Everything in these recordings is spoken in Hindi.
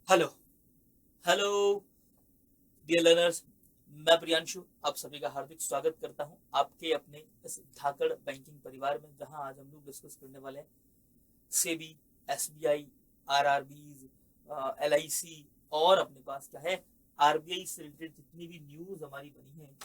Hello hello dear learners. मैं प्रियांशु आप सभी का हार्दिक स्वागत करता हूं आपके अपने इस धाकड़ बैंकिंग परिवार में, जहां आज हम लोग डिस्कस करने वाले हैं सेबी, एसबीआई, आरआरबीज, एलआईसी और अपने पास क्या है आरबीआई से रिलेटेड जितनी भी न्यूज हमारी बनी है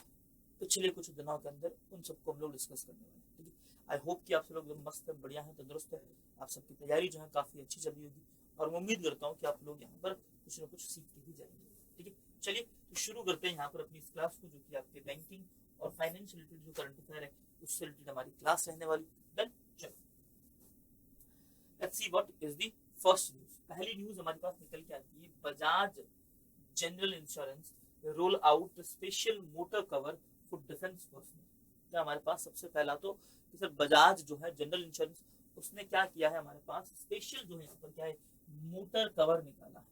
पिछले कुछ दिनों के अंदर, उन सबको हम लोग डिस्कस करने वाले हैं। ठीक है, आई होप कि आप सब लोग एकदम मस्त है, बढ़िया है, तंदुरुस्त है। आप सबकी तैयारी जो है काफी अच्छी चल रही होगी और मैं उम्मीद करता हूँ कि आप लोग यहाँ पर कुछ ना कुछ सीख के ही जाएंगे। ठीक है, चलिए तो शुरू करते हैं यहाँ पर अपनी इस क्लास को, जो कि आपके बैंकिंग और फाइनेंस रिलेटेड जो करंट अफेयर है उससे रिलेटेड हमारी क्लास रहने वाली। डन, चलो let's see what is the first news. पहली न्यूज हमारे पास निकल के आती है, Bajaj general insurance roll out special motor cover for defence personnel. क्या हमारे पास सबसे पहला तो कि सर बजाज जो है जनरल इंश्योरेंस उसने क्या किया है, हमारे पास स्पेशल जो है यहाँ पर क्या है मोटर कवर निकाला है।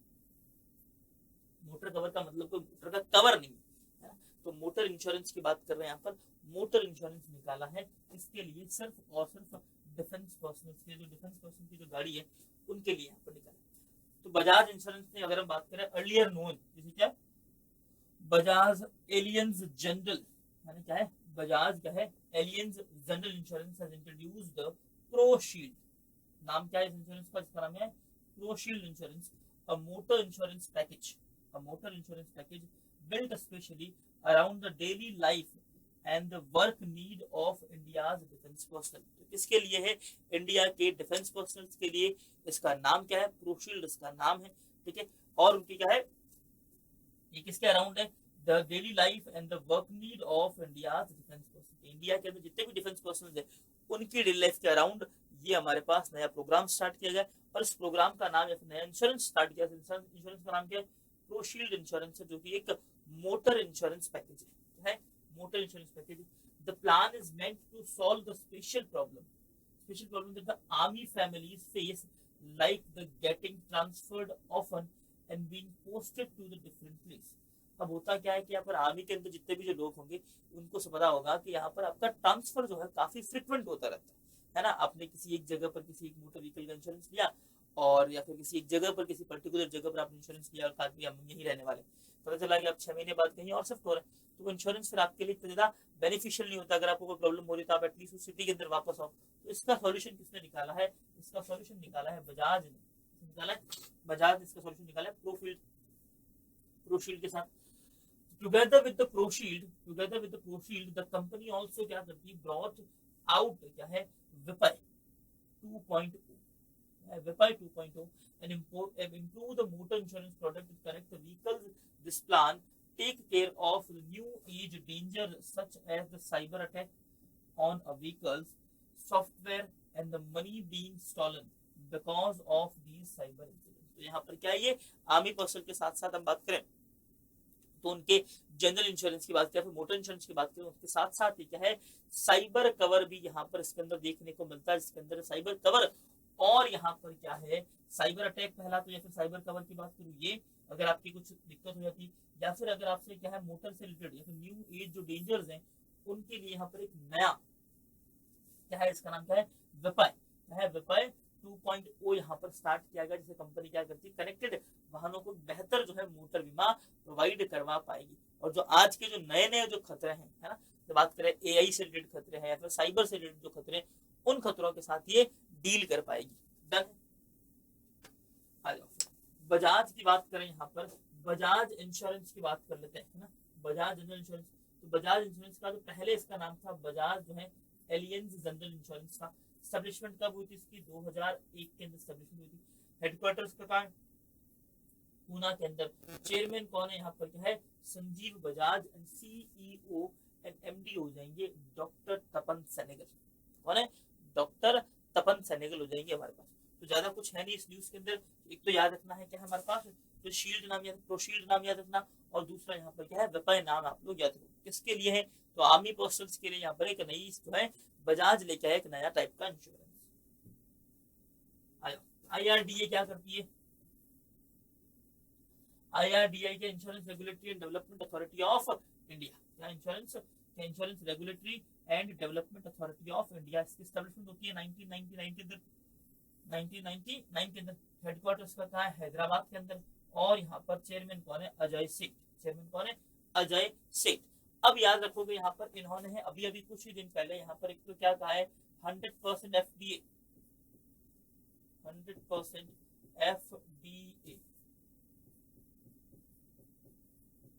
मोटर कवर का मतलब कोई मोटर का कवर नहीं है, तो मोटर इंश्योरेंस की बात कर रहे हैं यहाँ पर। मोटर इंश्योरेंस निकाला है इसके लिए सिर्फ और सिर्फ डिफेंस पर्सनल के, जो डिफेंस पर्सन की जो गाड़ी है उनके लिए यहाँ पर निकाला। तो बजाज इंश्योरेंस ने, अगर हम बात करें अर्लियर नोन, जैसे क्या बजाज एलियंस जनरल, यानी क्या है बजाज क्या है aliens general insurance has introduced pro shield. नाम क्या है इस इंश्योरेंस का? इसका नाम है pro shield insurance, a motor insurance package, a motor insurance package built especially around the daily life and the work need of India's defense personnel। तो किसके लिए है? इंडिया के डिफेंस पर्सनल्स के लिए। इसका नाम क्या है? प्रोशील्ड इसका नाम है। ठीक है, और उनकी क्या है, ये किसके अराउंड है? The daily life and the work need of India defence person. India के अंदर जितने भी डिफेंस पर्सन है उनकी डेली लाइफ के अराउंड ये हमारे पास नया प्रोग्राम स्टार्ट किया गया। और इस प्रोग्राम का नाम या फिर नया इंश्योरेंस स्टार्ट किया, इंश्योरेंस का नाम क्या है? प्रोशील्ड इंश्योरेंस है, जो कि एक मोटर इंश्योरेंस पैकेज है। Motor insurance package. The plan is meant to solve the special problem that the army families face, like the getting transferred often and being posted to the different place। अब होता क्या है कि यहाँ पर आर्मी के अंदर जितने भी जो लोग होंगे उनको से पता होगा कि यहाँ पर आपका ट्रांसफर जो है काफी फ्रिक्वेंट होता रहता है ना। आपने किसी एक जगह पर किसी एक मोटर व्हीकल का इंश्योरेंस लिया, और या फिर किसी एक जगह पर किसी पर्टिकुलर जगह पर आपने इंश्योरेंस लिया और कहा कि हम यहीं रहने वाले, पता चला कि आप 6 महीने बाद कहीं और शिफ्ट हो रहे हैं, तो वो इंश्योरेंस फिर आपके लिए इतना ज्यादा बेनिफिशियल नहीं होता। अगर आपको कोई प्रॉब्लम हो रही तो आप एटलीस्ट उस सिटी के अंदर वापस आओ। तो इसका सॉल्यूशन किसने निकाला है? इसका सॉल्यूशन निकाला है बजाज ने। निकाला है बजाज, इसका सॉल्यूशन निकाला है प्रोशील्ड के साथ। Together with the ProShield the company also क्या करती है, ब्रॉट आउट क्या है विपाई 2.0, विपाई 2.0 and improve the motor insurance product to connect the vehicles. This plan take care of the new age danger such as the cyber attack on a vehicle's software and the money being stolen because of these cyber incidents। तो यहाँ पर क्या है, ये आर्मी पर्सन के साथ साथ हम बात करें तो उनके जनरल इंश्योरेंस की बात करें, फिर मोटर इंश्योरेंस की बात करें, उसके साथ साथ ही क्या है साइबर कवर भी यहाँ पर इसके अंदर देखने को मिलता है। इसके अंदर साइबर कवर और यहाँ पर क्या है साइबर अटैक पहला तो, या फिर साइबर कवर की बात करूँ ये, अगर आपकी कुछ दिक्कत हो जाती या फिर अगर आपसे क्या है मोटर से रिलेटेड या फिर न्यू एज जो डेंजर्स हैं उनके लिए यहाँ पर एक नया क्या है, इसका नाम क्या है विपाई, क्या है विपाई 2.0 यहाँ पर स्टार्ट किया गया, जिसे कंपनी क्या करती है कनेक्टेड वाहनों को बेहतर जो है मोटर बीमा प्रोवाइड करवा पाएगी। और जो आज के जो नए नए जो खतरे हैं, है ना, जब बात करें एआई से रिलेटेड खतरे हैं या फिर साइबर से रिलेटेड जो खतरे हैं, उन खतरों के साथ ये डील कर पाएगी। डन। आ जाओ बजाज की बात करें, यहाँ पर बजाज इंश्योरेंस की बात कर लेते हैं, है ना, बजाज जनरल इंश्योरेंस। तो बजाज इंश्योरेंस का जो पहले इसका नाम था बजाज जो है एलियंस जनरल इंश्योरेंस था। स्टैब्लिशमेंट कब हुई थी इसकी? 2001 के अंदर स्टैब्लिशमेंट हुई थी। हेडक्वार्टर्स का कहाँ? पूना के अंदर। चेयरमैन कौन है यहाँ पर? क्या है Sanjeev Bajaj and CEO and MD हो जाएंगे डॉक्टर तपन सेनेगल। कौन है? डॉक्टर तपन सेनेगल हो जाएंगे हमारे पास। तो ज्यादा कुछ है नहीं इस न्यूज के अंदर। एक तो याद रखना है क्या हमारे पास, तो शील्ड नाम याद, प्रोशील्ड नाम याद रखना, और दूसरा यहाँ पर क्या है विपाई नाम आप लोग याद रखो। किसके लिए है? तो आर्मी पर्सनल्स के लिए यहाँ पर एक नई जो है बजाज लेके आया एक नया टाइप का इंश्योरेंस। आईआरडीए क्या करती है? आईआरडीआई के insurance regulatory and development authority of India. क्या insurance regulatory and development authority of India, इसकी स्टैब्लिशमेंट होती है 1999 के अंदर। 1999 के अंदर। हेडक्वार्टर्स का कहाँ है? हैदराबाद के अंदर। और यहाँ पर चेयरमैन कौन है, अजय सेठ। चेयरमैन कौन है, अजय सेठ। अब याद रखोगे यहाँ पर इन्होंने है अभी अभी कुछ ही दिन पहले यहाँ पर एक तो क्या कहा है, 100% एफडीए, 100% एफडीए,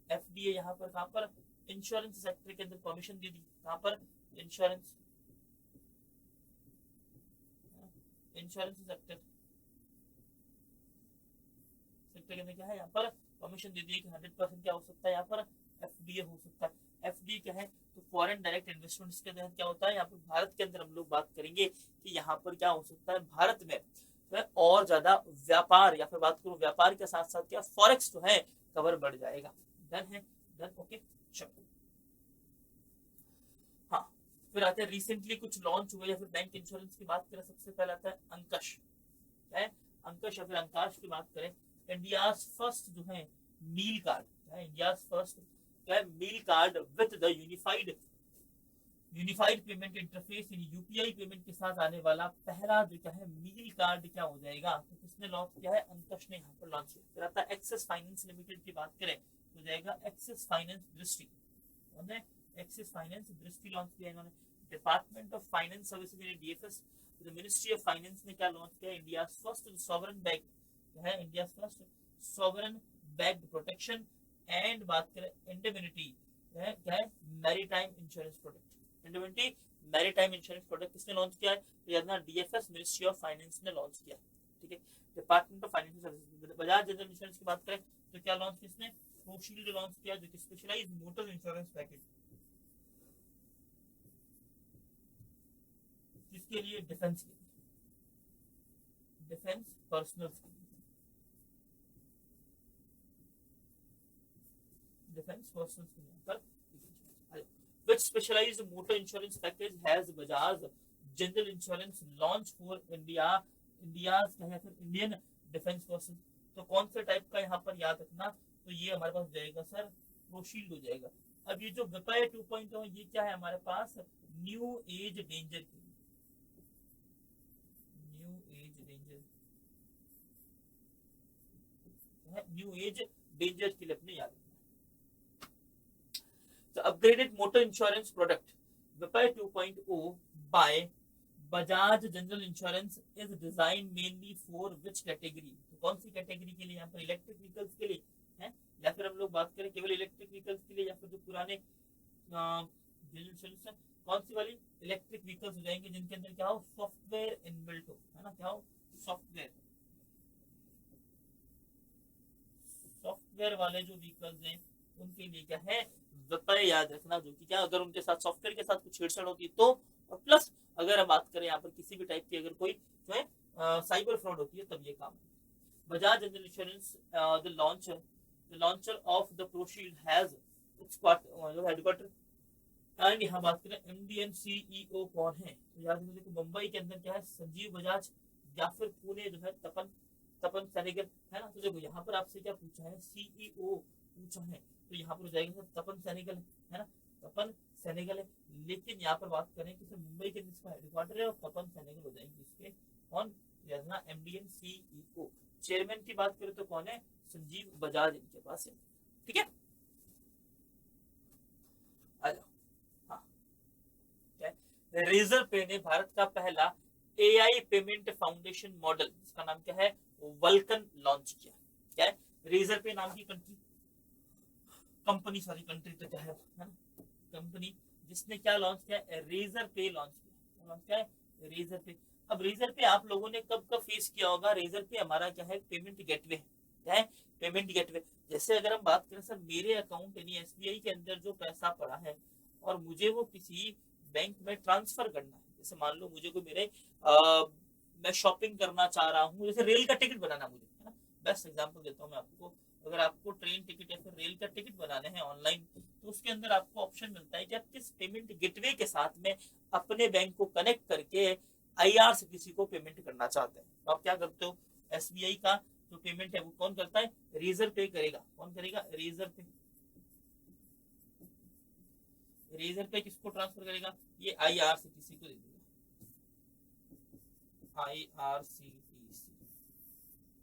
एफडीए यहाँ पर कहां पर, इंश्योरेंस सेक्टर के अंदर परमिशन दे दी। कहां पर, इंश्योरेंस, इंश्योरेंस सेक्टर, सेक्टर के अंदर क्या है यहाँ पर परमिशन दे दी कि 100% क्या हो सकता है यहाँ पर, एफडीए हो सकता है। एफडीए क्या है, तो फॉरेन डायरेक्ट इन्वेस्टमेंट्स के तहत क्या होता है यहाँ पर भारत के अंदर हम लोग बात करेंगे कि यहाँ पर क्या हो सकता है, भारत में और ज्यादा व्यापार, या फिर बात करूं व्यापार के साथ साथ क्या फॉरेक्स जो है कवर बढ़ जाएगा। डन है, डन, ओके चलो। हाँ, फिर आते हैं रिसेंटली कुछ लॉन्च हुए या फिर बैंक इंश्योरेंस की बात करें, सबसे पहले आता है अंकश। है अंकश या फिर अंकाश की बात करें, इंडिया फर्स्ट जो है मील कार्ड है, इंडिया फर्स्ट क्या है, meal card with the unified payment interface, यानी यूपीआई पेमेंट के साथ आने वाला पहला जो क्या है मील कार्ड क्या हो जाएगा, तो किसने लॉन्च किया है, अंकश ने यहाँ पर लॉन्च किया। फिर आता है एक्सिस फाइनेंस लिमिटेड की बात करें तो जाएगा एक्सिस फाइनेंस दृष्टि, एक्सिस फाइनेंस दृष्टि लॉन्च किया इन्होंने। Department of finance services DFS, ministry of finance ने क्या लॉन्च किया, इंडिया फर्स्ट सॉवरन बैंक है, India first sovereign bank protection and बात करें इंडेमिनिटी है, क्या है, maritime insurance product, indemnity maritime insurance product किसने लॉन्च किया है, तो याद ना डीएफएस मिनिस्ट्री ऑफ फाइनेंस ने लॉन्च किया। ठीक है, department of financial services. Bajaj general insurance की बात करें तो क्या लॉन्च किसने, प्रोशील्ड लॉन्च किया, जो कि स्पेशलाइज्ड मोटर इंश्योरेंस पैकेज, जिसके लिए डिफेंस के लिए, डिफेंस पर्सनल के लिए, डिफेंस पर्सनल के लिए पर which specialized motor insurance package has Bajaj General Insurance launch for India's क्या है फिर इंडियन डिफेंस पर्सन। तो कौन से टाइप का यहाँ पर याद रखना, तो ये हमारे पास जाएगा सर प्रोशील्ड हो जाएगा। अब ये जो विपाय 2.0 ये क्या है हमारे पास, न्यू एज डेंजर के लिए, new age danger, new age danger के लिए अपने याद रखना। The upgraded motor insurance product Vipay 2.0 by Bajaj General Insurance is designed mainly for which category, तो कौन सी कैटेगरी के लिए, यहाँ पर इलेक्ट्रिक व्हीकल्स के लिए है, या फिर हम लोग बात करें केवल इलेक्ट्रिक व्हीकल्स के लिए, या फिर जो पुराने जनरल इंश्योरेंस है कौन सी वाली, इलेक्ट्रिक व्हीकल्स हो जाएंगे जिनके अंदर क्या हो, सॉफ्टवेयर इनबिल्ट हो, है ना, क्या हो, सॉफ्टवेयर, सॉफ्टवेयर वाले जो व्हीकल्स हैं उनके लिए क्या है विपय याद रखना, जो कि क्या अगर उनके साथ सॉफ्टवेयर के साथ कुछ छेड़छाड़ होती है तो, और प्लस अगर हम बात करें यहाँ पर किसी भी टाइप की अगर कोई जो है साइबर फ्रॉड होती है तब ये काम है। Bajaj general insurance the launcher of the ProShield has its headquarter, and यहाँ बात करें इंडियन सीईओ कौन है, तो याद रखिए देखो मुंबई के अंदर क्या है संजीव बजाज, या फिर पुणे जो है तपन तपन सेनेगल, है ना। तो देखो यहाँ पर आपसे क्या पूछा है, सीईओ पूछा है, तो यहाँ पर हो जाएगा तपन सेनेगल है ना, तपन सेनेगल है। लेकिन यहाँ पर बात करें कि मुंबई के इसका हेडक्वार्टर है और तपन सेनेगल हो जाएंगे इसके कौन, एमडीएन सीईओ। चेयरमैन की बात करें तो कौन है, संजीव बजाज इनके पास है। ठीक है, आ जाओ। हाँ, रेजर पे ने भारत का पहला एआई पेमेंट फाउंडेशन मॉडल, जिसका नाम क्या है, वल्कन लॉन्च किया। क्या है, रेजर पे नाम की कंपनी सॉरी कंट्री तो क्या है ना, कंपनी जिसने क्या लॉन्च किया, रेजर पे लॉन्च किया, लॉन्च किया है रेजर पे। अब रेजर पे आप लोगों ने कब कब फेस किया होगा, रेजर पे हमारा क्या है पेमेंट गेटवे, क्या है पेमेंट गेटवे। जैसे अगर हम बात करें सर मेरे अकाउंट यानी एसबीआई के अंदर जो पैसा पड़ा है और मुझे वो किसी बैंक में ट्रांसफर करना है, जैसे मान लो मुझे कोई मेरे मैं शॉपिंग करना चाह रहा हूँ, जैसे रेल का टिकट बनाना मुझे, है ना, बेस्ट एग्जांपल देता हूँ मैं आपको। अगर आपको ट्रेन टिकट या फिर रेल का टिकट बनाने हैं ऑनलाइन, तो उसके अंदर आपको ऑप्शन मिलता है कि आप किस पेमेंट गेटवे के साथ में अपने बैंक को कनेक्ट करके आईआरसीटीसी को पेमेंट करना चाहते हैं। तो आप क्या करते हो, एसबीआई का जो पेमेंट है वो कौन करता है, रेजर पे करेगा। कौन करेगा, रेजर पे। रेजर पे किसको ट्रांसफर करेगा, ये आईआरसीटीसी को दे देगा, आईआरसीटीसी,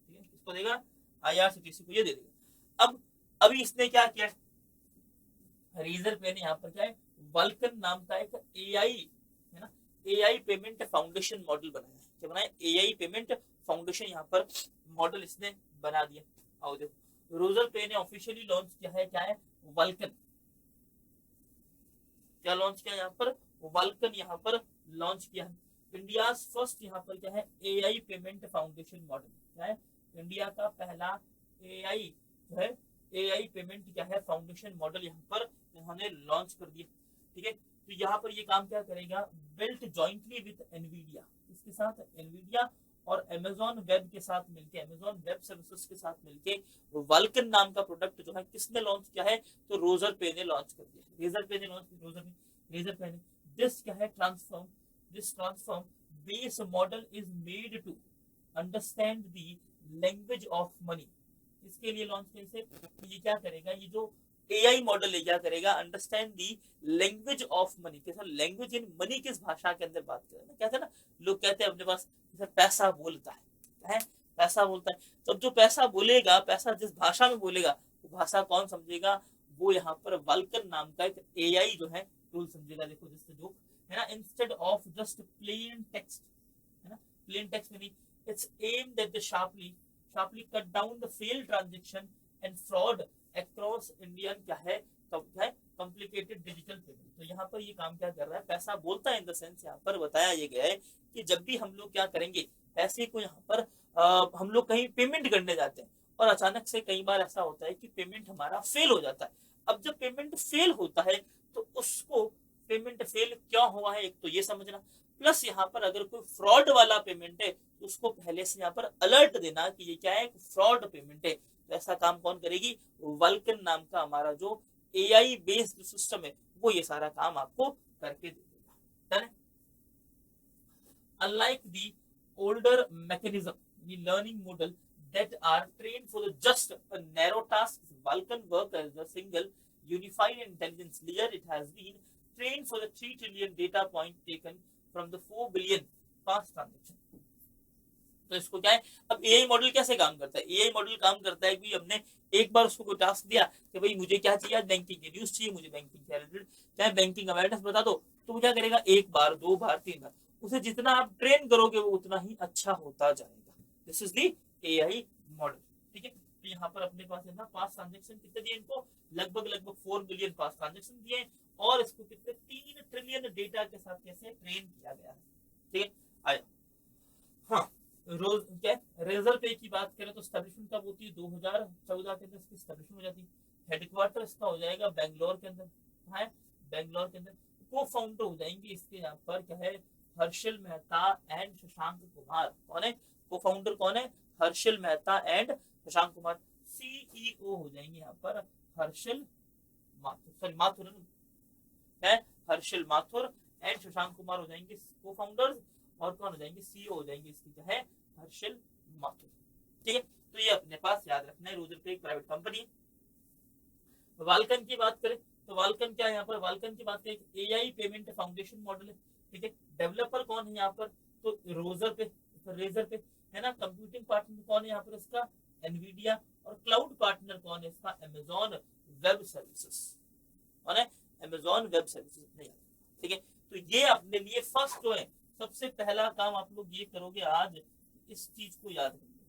ठीक है, किसको देगा, IRCTC को ये दे देगा। अब अभी इसने क्या किया, रेजर पे ने यहाँ पर क्या है, वल्कन नाम का एक AI है ना, AI पेमेंट फाउंडेशन मॉडल बनाया है। क्या बनाया, AI पेमेंट फाउंडेशन यहाँ पर मॉडल इसने बना दिया। आओ देखो, रेजर पे ने ऑफिशियली लॉन्च किया है, क्या है, वल्कन। क्या लॉन्च किया यहाँ पर, वल्कन यहाँ पर लॉन्च किया है। इंडिया फर्स्ट यहाँ पर क्या है, AI पेमेंट फाउंडेशन मॉडल। क्या है, इंडिया का पहला AI जो है, AI पेमेंट क्या है, फाउंडेशन मॉडल यहाँ पर इन्होंने लॉन्च कर दिया। ठीक है, तो यहाँ पर ये काम क्या करेगा, बिल्ट जॉइंटली विद एनवीडिया, इसके साथ एनवीडिया और अमेजॉन वेब के साथ मिलके, अमेजॉन वेब सर्विसेज के साथ मिलके वल्कन नाम का प्रोडक्ट जो है किसने लॉन्च किया है, तो रोजर पे ने लॉन्च कर दिया। रेजर पे ने लॉन्च, रेजर पे ने दिस क्या है, transform base model is made to understand the language of money. इसके लिए लॉन्च कैसे, ये क्या करेगा, ये जो AI मॉडल है क्या करेगा, understand the language of money. कैसा लैंग्वेज इन मनी, किस भाषा के अंदर बात करें, कहते हैं ना, लोग कहते हैं अपने पास पैसा बोलता है, पैसा बोलता है। तो जो पैसा बोलेगा, पैसा जिस भाषा में बोलेगा, वो भाषा कौन समझेगा, वो यहाँ पर वल्कन नाम का एक AI जो है टूल समझेगा। देखो जिससे जो है ना, instead of just plain text, है ना, प्लेन टेक्स्ट में नहीं, it's aimed at the sharply cut down the fail transaction and fraud across Indian क्या है, कॉम्प्लिकेटेड डिजिटल पेमेंट। तो यहाँ पर ये काम क्या कर रहा है, पैसा बोलता है इन द सेंस, यहाँ पर बताया ये गया है कि जब भी हम लोग क्या करेंगे, पैसे को यहाँ पर हम लोग कहीं पेमेंट करने जाते हैं और अचानक से कई बार ऐसा होता है कि पेमेंट हमारा फेल हो जाता है। अब जब पेमेंट फेल होता है तो उसको पेमेंट फेल क्यों हुआ है, एक तो ये समझना, प्लस यहाँ पर अगर कोई फ्रॉड वाला पेमेंट है तो उसको पहले से यहाँ पर अलर्ट देना कि ये क्या है, फ्रॉड पेमेंट है। तो ऐसा काम कौन करेगी, वल्कन नाम का हमारा जो AI बेस्ड सिस्टम है वो ये सारा काम आपको करके दे देगा। Unlike the older mechanism, the learning model that are trained for the just a narrow task, Vulkan work as a single unified intelligence layer. It has been trained for the 3 trillion data point taken from the 4 billion past transaction. तो इसको क्या है, अब AI मॉडल कैसे काम करता है, AI मॉडल काम करता है कि हमने एक बार उसको कोई टास्क दिया कि भाई मुझे क्या चाहिए, बैंकिंग के न्यूज चाहिए, मुझे बैंकिंग से रिलेटेड चाहे बैंकिंग अवेयरनेस बता दो, तो वो क्या करेगा, एक बार, दो बार, तीन बार, उसे जितना आप ट्रेन करोगे वो उतना ही अच्छा होता जाएगा। This is the AI model. ठीक है, तो यहाँ पर अपने पास है ना, पास ट्रांजेक्शन कितने दिए इनको, लगभग 4 बिलियन पास ट्रांजेक्शन दिए, और इसको कितने 3 ट्रिलियन डेटा के साथ कैसे ट्रेन किया गया है। ठीक है, आया। हाँ, रोज क्या रेजर पे की बात करें तो स्टैब्लिशमेंट कब होती है, 2014 के अंदर इसकी स्टैब्लिशमेंट हो जाती है। हेडक्वार्टर इसका हो जाएगा बेंगलोर के अंदर, कहाँ है, बेंगलोर के अंदर। को फाउंडर हो जाएंगे इसके यहाँ पर क्या है, हर्षल मेहता एंड शशांक कुमार। कौन है को फाउंडर, कौन है, हर्षल मेहता एंड शशांक कुमार। CEO हो जाएंगे यहाँ पर हर्षल माथुर, सॉरी माथुर है, हर्षल माथुर एंड शशांक कुमार हो जाएंगे को फाउंडर्स, और कौन हो जाएंगे, CEO हो जाएंगे इसकी क्या है, हर्षल माथुर। ठीक है, तो ये अपने पास याद रखना है। रोजर पे एक प्राइवेट कंपनी है। वाल्कन की बात करें तो वाल्कन क्या है, यहाँ पर वाल्कन की बात करें, AI पेमेंट फाउंडेशन मॉडल है। ठीक है, डेवलपर कौन है यहाँ पर, तो रोजर पे, रेजर पे है ना। कंप्यूटिंग पार्टनर कौन है यहाँ पर इसका, एनवीडिया, और क्लाउड पार्टनर कौन है इसका, अमेजॉन वेब सर्विसेज। कौन है, अमेजॉन वेब सर्विसेज। नहीं, ठीक है, तो ये अपने लिए फर्स्ट जो है, सबसे पहला काम आप लोग ये करोगे आज, इस चीज को याद करोगे।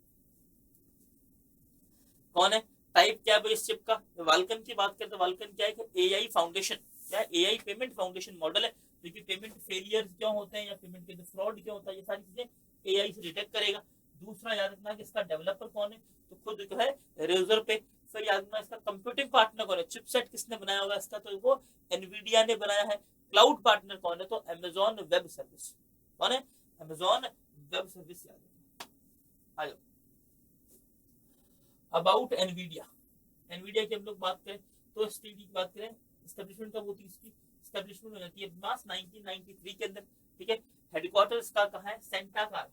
कौन है, टाइप क्या है इस चिप का, वाल्कन की बात करते हैं। वाल्कन क्या है, AI फाउंडेशन, क्या है, AI पेमेंट फाउंडेशन मॉडल है, क्योंकि पेमेंट फेलियर क्यों होते हैं या पेमेंट के फ्रॉड क्यों होता है, ये सारी चीजें AI से डिटेक्ट करेगा। दूसरा याद रखना कि इसका डेवलपर कौन है, तो खुद जो है रेजर पे। फिर याद रखना इसका कंप्यूटिंग पार्टनर कौन है, चिपसेट किसने बनाया होगा इसका, तो वो एनवीडिया ने बनाया है। क्लाउड पार्टनर कौन है, तो अमेजॉन वेब सर्विस। कौन है, अमेजॉन वेब सर्विस। याद रखना। आ जाओ अबाउट एनवीडिया। एनवीडिया की हम लोग बात करें तो एसटीडी की बात करें, एस्टेब्लिशमेंट कब होती है इसकी, एस्टेब्लिशमेंट हो जाती है मार्च 1993 के अंदर। ठीक है, हेडक्वार्टर इसका कहाँ है, सेंटा काला,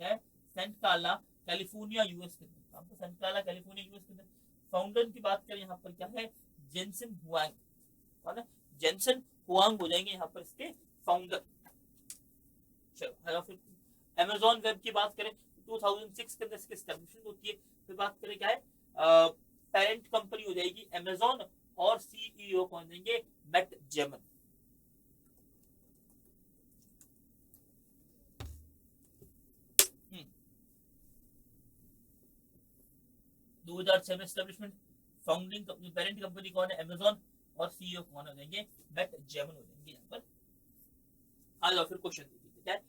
क्या है, सेंट काला कैलिफोर्निया यूएस के अंदर, सेंट काला कैलिफोर्निया यूएस के अंदर। फाउंडर की बात करें यहाँ पर क्या है, जेनसन हुआंग। कौन है, जेनसन हुआंग हो जाएंगे यहाँ पर इसके फाउंडर। चलो फिर अमेजॉन वेब की बात करें, 2006 के अंदर इसकी एस्टेब्लिशमेंट होती है। फिर बात करें क्या है, पेरेंट कंपनी हो जाएगी अमेजॉन और सीईओ कौन देंगे, मैट जेमन। दो 2006 में एस्टेब्लिशमेंट, फाउंडिंग पेरेंट कंपनी कौन है, अमेजॉन, और सीईओ कौन हो जाएंगे, मैट जेमन हो जाएंगे यहाँ पर। आ जाओ फिर क्वेश्चन देखिए क्या है।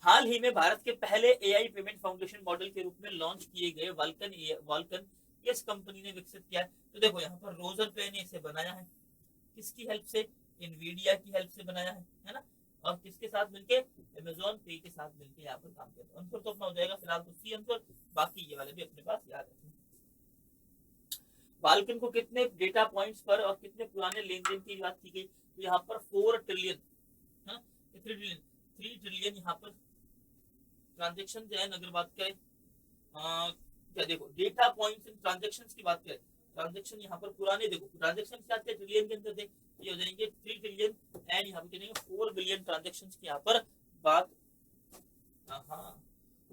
हाल ही में भारत के पहले एआई पेमेंट फाउंडेशन मॉडल के रूप में लॉन्च किए गए वाल्कन किस कंपनी ने विकसित किया है। तो देखो यहाँ पर रोजर पे ने इसे बनाया है, किसकी हेल्प से, इनवीडिया की हेल्प से बनाया है ना, और किसके साथ मिलके, अमेजॉन पे के साथ मिलके यहाँ पर काम किया। आंसर तो अपना हो जाएगा फिलहाल तो सी आंसर, बाकी ये वाले भी अपने पास याद रखें। वाल्कन को कितने डेटा पॉइंट्स पर और कितने पुराने लेन देन की बात की गई, तो यहाँ पर 4 ट्रिलियन, 3 ट्रिलियन यहाँ पर ट्रांजेक्शन जो है अगर बात करें, क्या देखो डेटा पॉइंट्स इन ट्रांजेक्शन की बात करें, ट्रांजेक्शन यहाँ पर पुराने, देखो ट्रांजेक्शन क्या थे ट्रिलियन के अंदर थे, ये हो जाएंगे 3 ट्रिलियन एंड यहाँ पे 4 बिलियन ट्रांजेक्शन की यहाँ पर बात,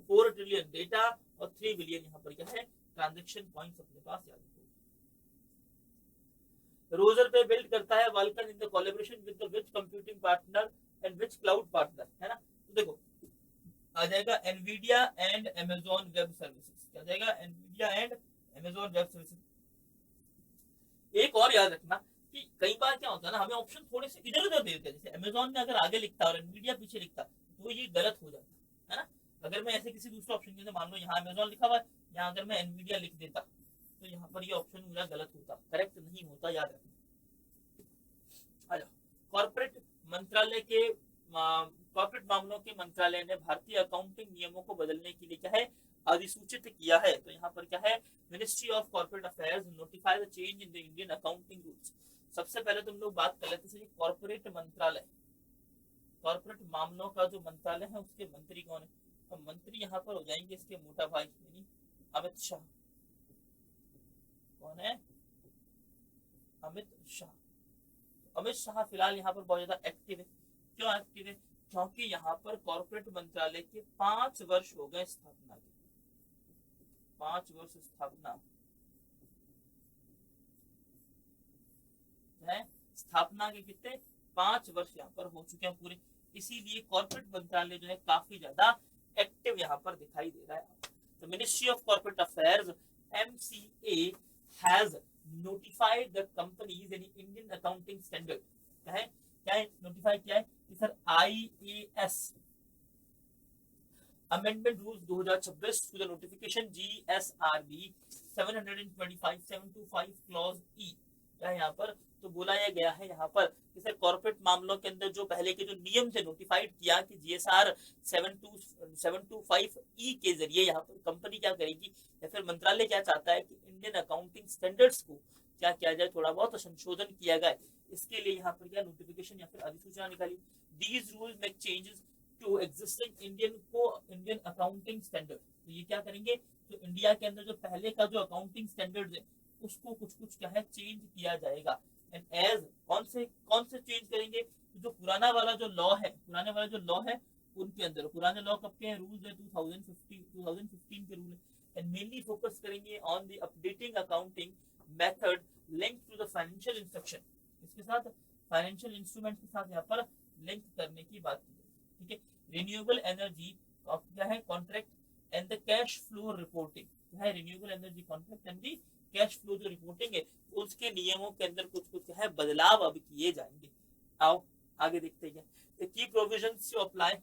4 ट्रिलियन डेटा और 3 बिलियन यहाँ पर क्या है ट्रांजेक्शन पॉइंट्स अपने पास याद रखो। रोजर पे बिल्ड करता है Vulcan in the collaboration with the which computing partner and which cloud partner, है ना। तो देखो आ जाएगा Nvidia and Amazon web services, क्या जाएगा Nvidia and Amazon web services. एक और याद रखना कि कई बार क्या होता है ना, हमें ऑप्शन थोड़े से इधर उधर दे देते हैं, जैसे अमेजॉन ने अगर आगे लिखता और एनवीडिया पीछे लिखता तो ये गलत हो जाता है ना। अगर मैं ऐसे किसी दूसरे ऑप्शन के, मान लो यहाँ अमेजॉन लिखा हुआ है, यहाँ अगर मैं एनवीडिया लिख देता तो यहाँ पर ये ऑप्शन मेरा गलत होता, करेक्ट नहीं होता, याद रखना। कॉर्पोरेट मंत्रालय के कॉर्पोरेट मामलों के मंत्रालय ने भारतीय अकाउंटिंग नियमों को बदलने के लिए क्या है अधिसूचित किया है। तो यहाँ पर क्या है, ministry of corporate affairs notify the change in the Indian accounting rules. सबसे पहले तुम लोग बात कर लेते हैं कॉर्पोरेट मंत्रालय, कॉर्पोरेट मामलों का जो मंत्रालय है उसके मंत्री कौन है, तो मंत्री यहाँ पर हो जाएंगे इसके मोटा भाई अमित शाह। कौन है, अमित शाह। अमित शाह फिलहाल यहाँ पर बहुत ज्यादा एक्टिव है। क्यों एक्टिव है, क्योंकि यहाँ पर कॉर्पोरेट मंत्रालय के 5 वर्ष हो गए स्थापना के, 5 वर्ष स्थापना है, स्थापना के कितने 5 वर्ष यहाँ पर हो चुके हैं पूरे, इसीलिए कॉर्पोरेट मंत्रालय जो है काफी ज्यादा एक्टिव यहाँ पर दिखाई दे रहा है। तो ministry of corporate affairs MCA has notified the companies in Indian accounting standard, क्या है नोटिफाई किया है कि sir IAS amendment rules 2026 to the notification GSRB 725 clause E, क्या है यहाँ पर, तो बुलाया गया है यहाँ पर कि सर कॉर्पोरेट मामलों के अंदर जो पहले के जो नियम थे नोटिफाइड किया कि GSR 725E के जरिए यहाँ पर कंपनी क्या करेगी या फिर मंत्रालय क्या चाहता है कि इंडियन अकाउंटिंग स्टैंडर्ड्स को क्या किया जाए, थोड़ा बहुत संशोधन किया गया, इसके लिए यहाँ पर क्या नोटिफिकेशन या फिर अधिसूचना निकाली। These rules make changes to existing Indian accounting standard. तो ये क्या करेंगे, तो इंडिया के अंदर जो पहले का जो अकाउंटिंग स्टैंडर्ड है उसको कुछ क्या है चेंज किया जाएगा। एंड एज कौन से चेंज करेंगे, तो जो पुराना वाला जो लॉ है उनके अंदर, पुराने लॉ कब के हैं, रूल्स है 2015 के रूल है। एंड मेनली फोकस करेंगे on the updating accounting method link to the financial instruction, इसके साथ फाइनेंशियल इंस्ट्रूमेंट के साथ यहाँ पर लिंक करने की बात की, ठीक है। रिन्यूएबल एनर्जी क्या है contract and the cash flow reporting, क्या है renewable energy contract and the cash flow जो रिपोर्टिंग है उसके नियमों के अंदर कुछ है बदलाव अब किए जाएंगे। आओ आगे देखते हैं। The key provisions to apply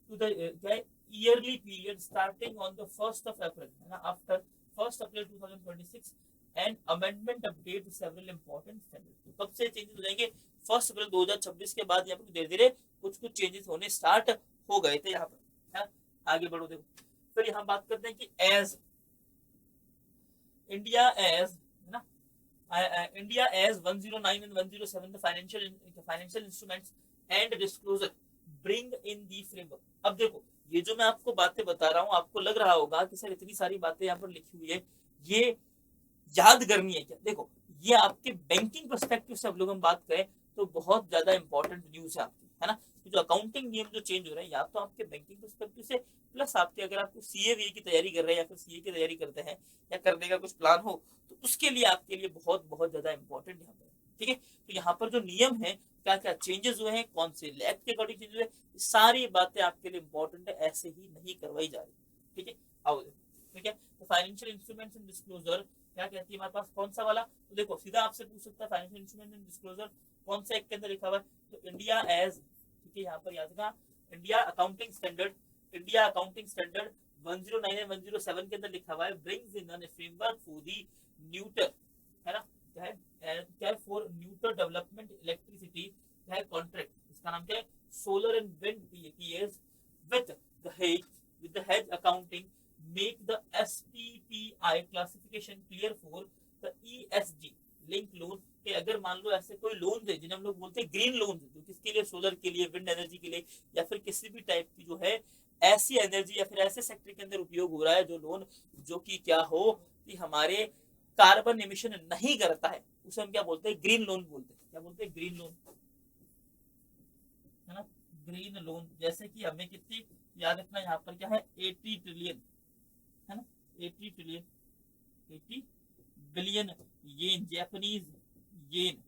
to the yearly period starting on the 1st of April, है ना, after 1st April 2026 and amendment update several important standards। कब से चेंजेस हो जाएंगे, 1 अप्रैल 2026 के बाद यहाँ पर धीरे धीरे कुछ चेंजेस होने स्टार्ट हो गए थे यहाँ पर, है। आगे बढ़ो देखो, फिर यहाँ बात करते हैं कि as India as 109 and 107 the financial instruments and disclosure bring in the framework। अब देखो ये जो मैं आपको बातें बता रहा हूँ आपको लग रहा होगा कि सर इतनी सारी बातें यहाँ पर लिखी हुई है ये याद करनी है क्या, देखो ये आपके बैंकिंग पर्सपेक्टिव से अब लोग हम बात करें तो बहुत ज्यादा इंपॉर्टेंट न्यूज है आपकी, है ना। कि जो अकाउंटिंग नियम जो चेंज हो रहे हैं या तो आपके बैंकिंग पर्सपेक्टिव से, प्लस आपके अगर आपको सीए की तैयारी कर रहे हैं या फिर सीए की तैयारी करते हैं या करने का कुछ प्लान हो, तो उसके लिए आपके लिए बहुत बहुत ज्यादा इंपॉर्टेंट यहाँ पर। ठीक है, तो यहाँ पर जो नियम है, क्या क्या चेंजेस हुए हैं, कौन से एक्ट के अकॉर्डिंग चेंजेस हुए, सारी बातें आपके लिए इंपॉर्टेंट है, ऐसे ही नहीं करवाई जा रही। ठीक है, आओ ठीक है, तो फाइनेंशियल इंस्ट्रूमेंट्स एंड डिस्क्लोजर क्या कहती है हमारे पास, कौन सा वाला, तो देखो सीधा आपसे पूछ सकता है फाइनेंशियल इंस्ट्रूमेंट एंड डिस्क्लोजर कौन से एक्ट के अंदर लिखा हुआ है, तो इंडिया एज, ठीक है, यहाँ पर याद रखना India accounting standard, India accounting standard 109 and 107 के अंदर लिखा हुआ है, brings in a framework for the neuter, है ना, क्या है फॉर न्यूटर डेवलपमेंट इलेक्ट्रिसिटी, क्या है कॉन्ट्रैक्ट, इसका नाम क्या है, solar and wind PS with the head accounting make the SPPI classification clear for the ESG link loan, कि अगर मान लो ऐसे कोई लोन है जिन्हें हम लोग बोलते हैं ग्रीन लोन, जो किसके लिए, सोलर के लिए, विंड एनर्जी के लिए, या फिर किसी भी टाइप की जो है ऐसी एनर्जी या फिर ऐसे सेक्टर के अंदर उपयोग हो रहा है जो लोन जो कि क्या हो कि हमारे कार्बन एमिशन नहीं करता है, उसे हम क्या बोलते हैं, ग्रीन लोन बोलते हैं। क्या बोलते हैं, ग्रीन लोन, है ना, ग्रीन लोन। जैसे कि हमें कितनी याद रखना, यहाँ पर क्या है 80 ट्रिलियन, है ना, 80 ट्रिलियन 80 बिलियन येन, जापानीज येन,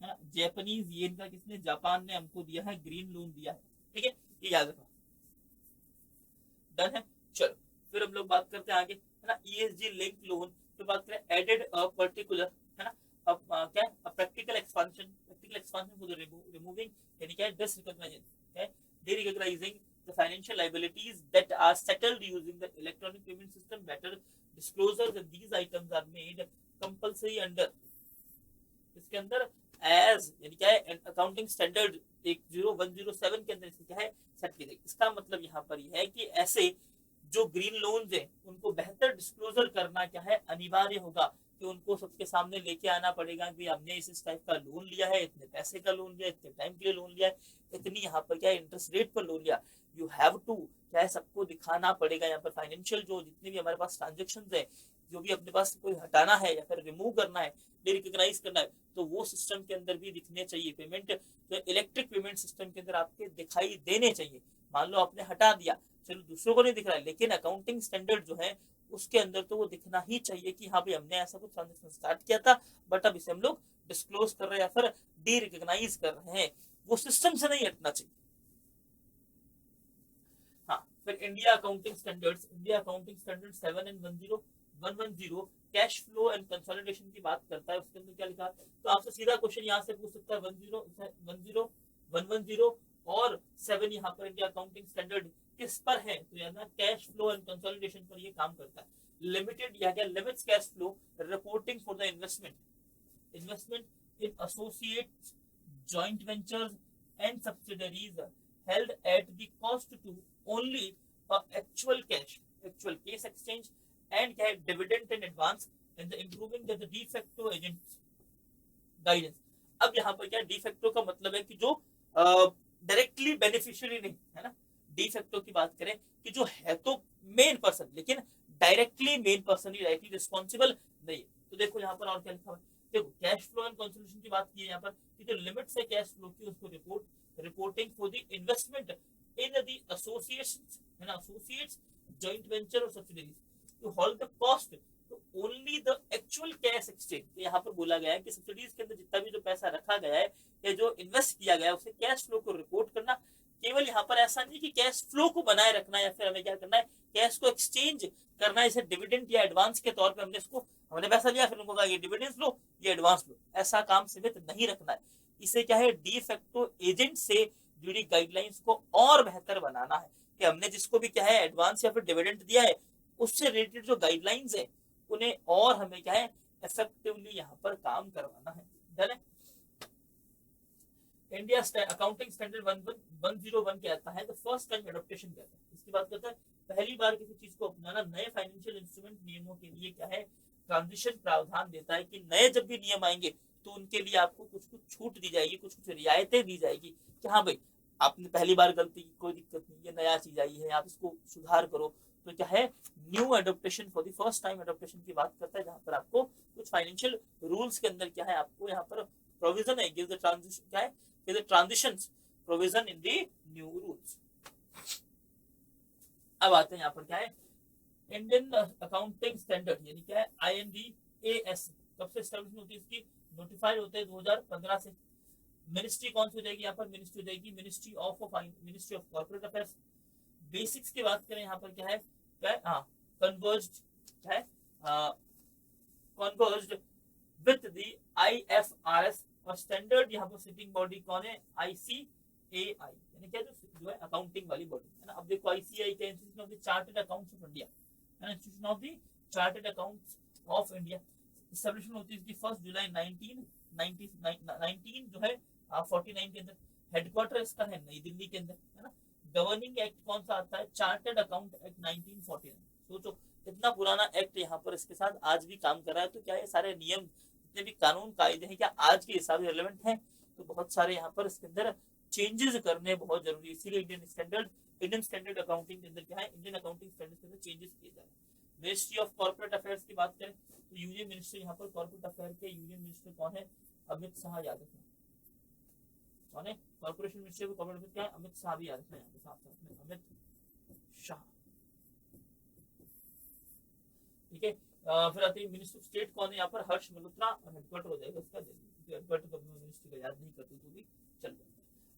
है ना, जापानीज येन का किसने, जापान ने हमको दिया है, ग्रीन लोन दिया है। ठीक है, ये याद रखो, डन है। चलो फिर हम लोग बात करते हैं आगे, है ना, ईएसजी लिंक लोन, फिर बात करें एडेड पर्टिकुलर, है ना, अब क्या है practical expansion for the removing, यानी क्या है डिसरिकॉग्नाइजिंग, है derecognising the financial liabilities that are settled using the electronic payment system, better disclosures and these items are made compulsory under, इसके अंदर एज, यानी क्या है अकाउंटिंग स्टैंडर्ड 10107 के अंदर इसकी क्या है सेट की गई। इसका मतलब यहाँ पर यह है कि ऐसे जो ग्रीन लोन्स है उनको बेहतर डिस्क्लोजर करना क्या है अनिवार्य होगा, कि उनको सबके सामने लेके आना पड़ेगा कि हमने इस टाइप का लोन लिया है, इतने पैसे का लोन लिया, इतने टाइम के लिए लोन लिया है, इतनी यहाँ पर क्या इंटरेस्ट रेट पर लोन लिया, यू हैव टू क्या है सबको दिखाना पड़ेगा। यहाँ पर फाइनेंशियल जो जितने भी हमारे पास ट्रांजेक्शन है, जो भी अपने पास कोई हटाना है या फिर रिमूव करना है, रिकॉग्नाइज करना है, तो वो सिस्टम के अंदर भी दिखने चाहिए। पेमेंट तो इलेक्ट्रिक पेमेंट सिस्टम के अंदर आपके दिखाई देने चाहिए। मान लो आपने हटा दिया, चलो दूसरों को नहीं दिख रहा है, लेकिन अकाउंटिंग स्टैंडर्ड जो है उसके अंदर तो वो दिखना ही चाहिए कि हाँ भाई हमने ऐसा कुछ ट्रांजेक्शन स्टार्ट किया था, बट अब इसे हम लोग डिस्क्लोज कर रहे हैं या फिर डी रिकॉग्नाइज कर रहे हैं, वो सिस्टम से नहीं हटना चाहिए। हाँ, फिर India accounting standards, India accounting standard 7 and 10110 cash flow and consolidation की बात करता है। उसके अंदर क्या लिखा है, तो आपसे सीधा क्वेश्चन यहाँ से पूछ सकता है 10110 और 7 यहाँ पर इंडिया अकाउंटिंग स्टैंडर्ड किस पर है, तो याद ना कैश फ्लो एंड कंसोलिडेशन पर ये काम करता है। लिमिटेड या क्या limits cash flow reporting for the investment in associates, joint ventures and subsidiaries held at the cost to only actual case exchange and क्या है dividend in advance and the improving the de facto agents guidance. अब यहाँ पर क्या डी फैक्टो का मतलब है कि जो डायरेक्टली बेनिफिशियरी नहीं है ना, डी फैक्टो की बात करें कि जो है तो मेन पर्सन लेकिन डायरेक्टली मेन पर्सन ही डायरेक्टली रिस्पॉन्सिबल नहीं है। तो देखो यहाँ पर और क्या लिखा हुआ है, देखो कैश फ्लो एंड कंसोलिडेशन की बात की है यहाँ पर कि जो लिमिट्स है कैश फ्लो की उसको reporting for the investment in the associates, है ना, एसोसिएट्स, जॉइंट वेंचर और subsidiaries to hold the cost to only the actual cash exchange। तो यहाँ पर बोला गया है कि सब्सिडीज के अंदर जितना भी जो पैसा रखा गया है या जो इन्वेस्ट किया गया है उसे कैश फ्लो को रिपोर्ट करना। केवल यहाँ पर ऐसा नहीं कि कैश फ्लो को बनाए रखना या फिर हमें क्या करना है कैश को एक्सचेंज करना है, इसे डिविडेंड या एडवांस के तौर पर हमने पैसा लिया फिर उनको कहा ये डिविडेंड लो ये एडवांस लो, ऐसा काम सीमित नहीं रखना है। इसे क्या है डी फैक्टो एजेंट से जुड़ी गाइडलाइंस को और बेहतर बनाना है कि हमने जिसको भी क्या है एडवांस या फिर डिविडेंड दिया है उससे रिलेटेड जो गाइडलाइंस है उन्हें और हमें क्या है इफेक्टिवली यहाँ पर काम करवाना है। डन है। इंडिया अकाउंटिंग स्टैंडर्ड 101 कहता है द फर्स्ट टाइम एडॉप्टेशन कहता है। इसकी बात करता है पहली बार किसी चीज को अपनाना। नए फाइनेंशियल इंस्ट्रूमेंट नियमों के लिए क्या है ट्रांजिशन प्रावधान देता है कि नए जब भी नियम आएंगे तो उनके लिए आपको कुछ कुछ छूट दी जाएगी, कुछ कुछ रियायतें दी जाएगी कि हाँ भाई आपने पहली बार गलती की कोई दिक्कत नहीं, ये नया चीज आई है आप इसको सुधार करो। तो क्या है new adaptation for the first time adaptation की बात करता है जहां पर आपको कुछ फाइनेंशियल रूल्स के अंदर क्या है आपको यहाँ पर प्रोविजन है गिव द ट्रांजिशन क्या है give the transitions provision in the new rules. अब आते हैं यहाँ पर क्या है, इंडियन अकाउंटिंग स्टैंडर्ड यानी क्या है IND-AS कब से एस्टेब्लिश होती है इसकी, नोटिफाइड होते हैं 2015 से। मिनिस्ट्री कौन सी हो जाएगी यहाँ पर, मिनिस्ट्री हो जाएगी ministry of corporate affairs. Basics की बात करें यहाँ पर क्या है, कन्वर्ज्ड है, कन्वर्ज्ड विद द IFRS और स्टैंडर्ड यहाँ पर सिटिंग बॉडी कौन है, ICAI यानी क्या जो है अकाउंटिंग वाली बॉडी है ना। अब देखो ICAI क्या, institution of the chartered accounts of India है ना, institution of the chartered accounts of India. Establishment होती है इसकी 1 जुलाई 19 जो है 49 के अंदर। हेडक्वार्टर इसका है नई दिल्ली के अंदर है ना। गवर्निंग एक्ट कौन सा आता है, चार्टर्ड अकाउंट एक्ट 1949। सोचो इतना पुराना एक्ट यहाँ पर इसके साथ आज भी काम कर रहा है। तो क्या ये सारे नियम जितने भी कानून कायदे हैं क्या आज के हिसाब से रिलेवेंट हैं, तो बहुत सारे यहाँ पर इसके अंदर चेंजेस करने बहुत जरूरी है। इसीलिए इंडियन स्टैंडर्ड अकाउंटिंग के अंदर क्या है, इंडियन अकाउंटिंग स्टैंडर्ड के अंदर चेंजेस किए जा रहे हैं। मिनिस्ट्री ऑफ कॉर्पोरेट अफेयर्स की बात करें तो यूनियन मिनिस्टर यहाँ पर कॉर्पोरेट अफेयर के यूनियन मिनिस्टर कौन है, अमित शाह याद रखना। कौन है कॉर्पोरेशन मिनिस्टर को कॉर्पोरेट क्या है, अमित शाह भी याद रखना यहाँ पे साथ साथ में, अमित शाह। ठीक है, फिर आती है मिनिस्टर ऑफ स्टेट कौन है यहाँ पर, हर्ष मल्होत्रा और हेडक्वार्टर हो जाएगा इसका दिल्ली। हेडक्वार्टर को मिनिस्ट्री का याद नहीं करते तो भी चल जाएगा।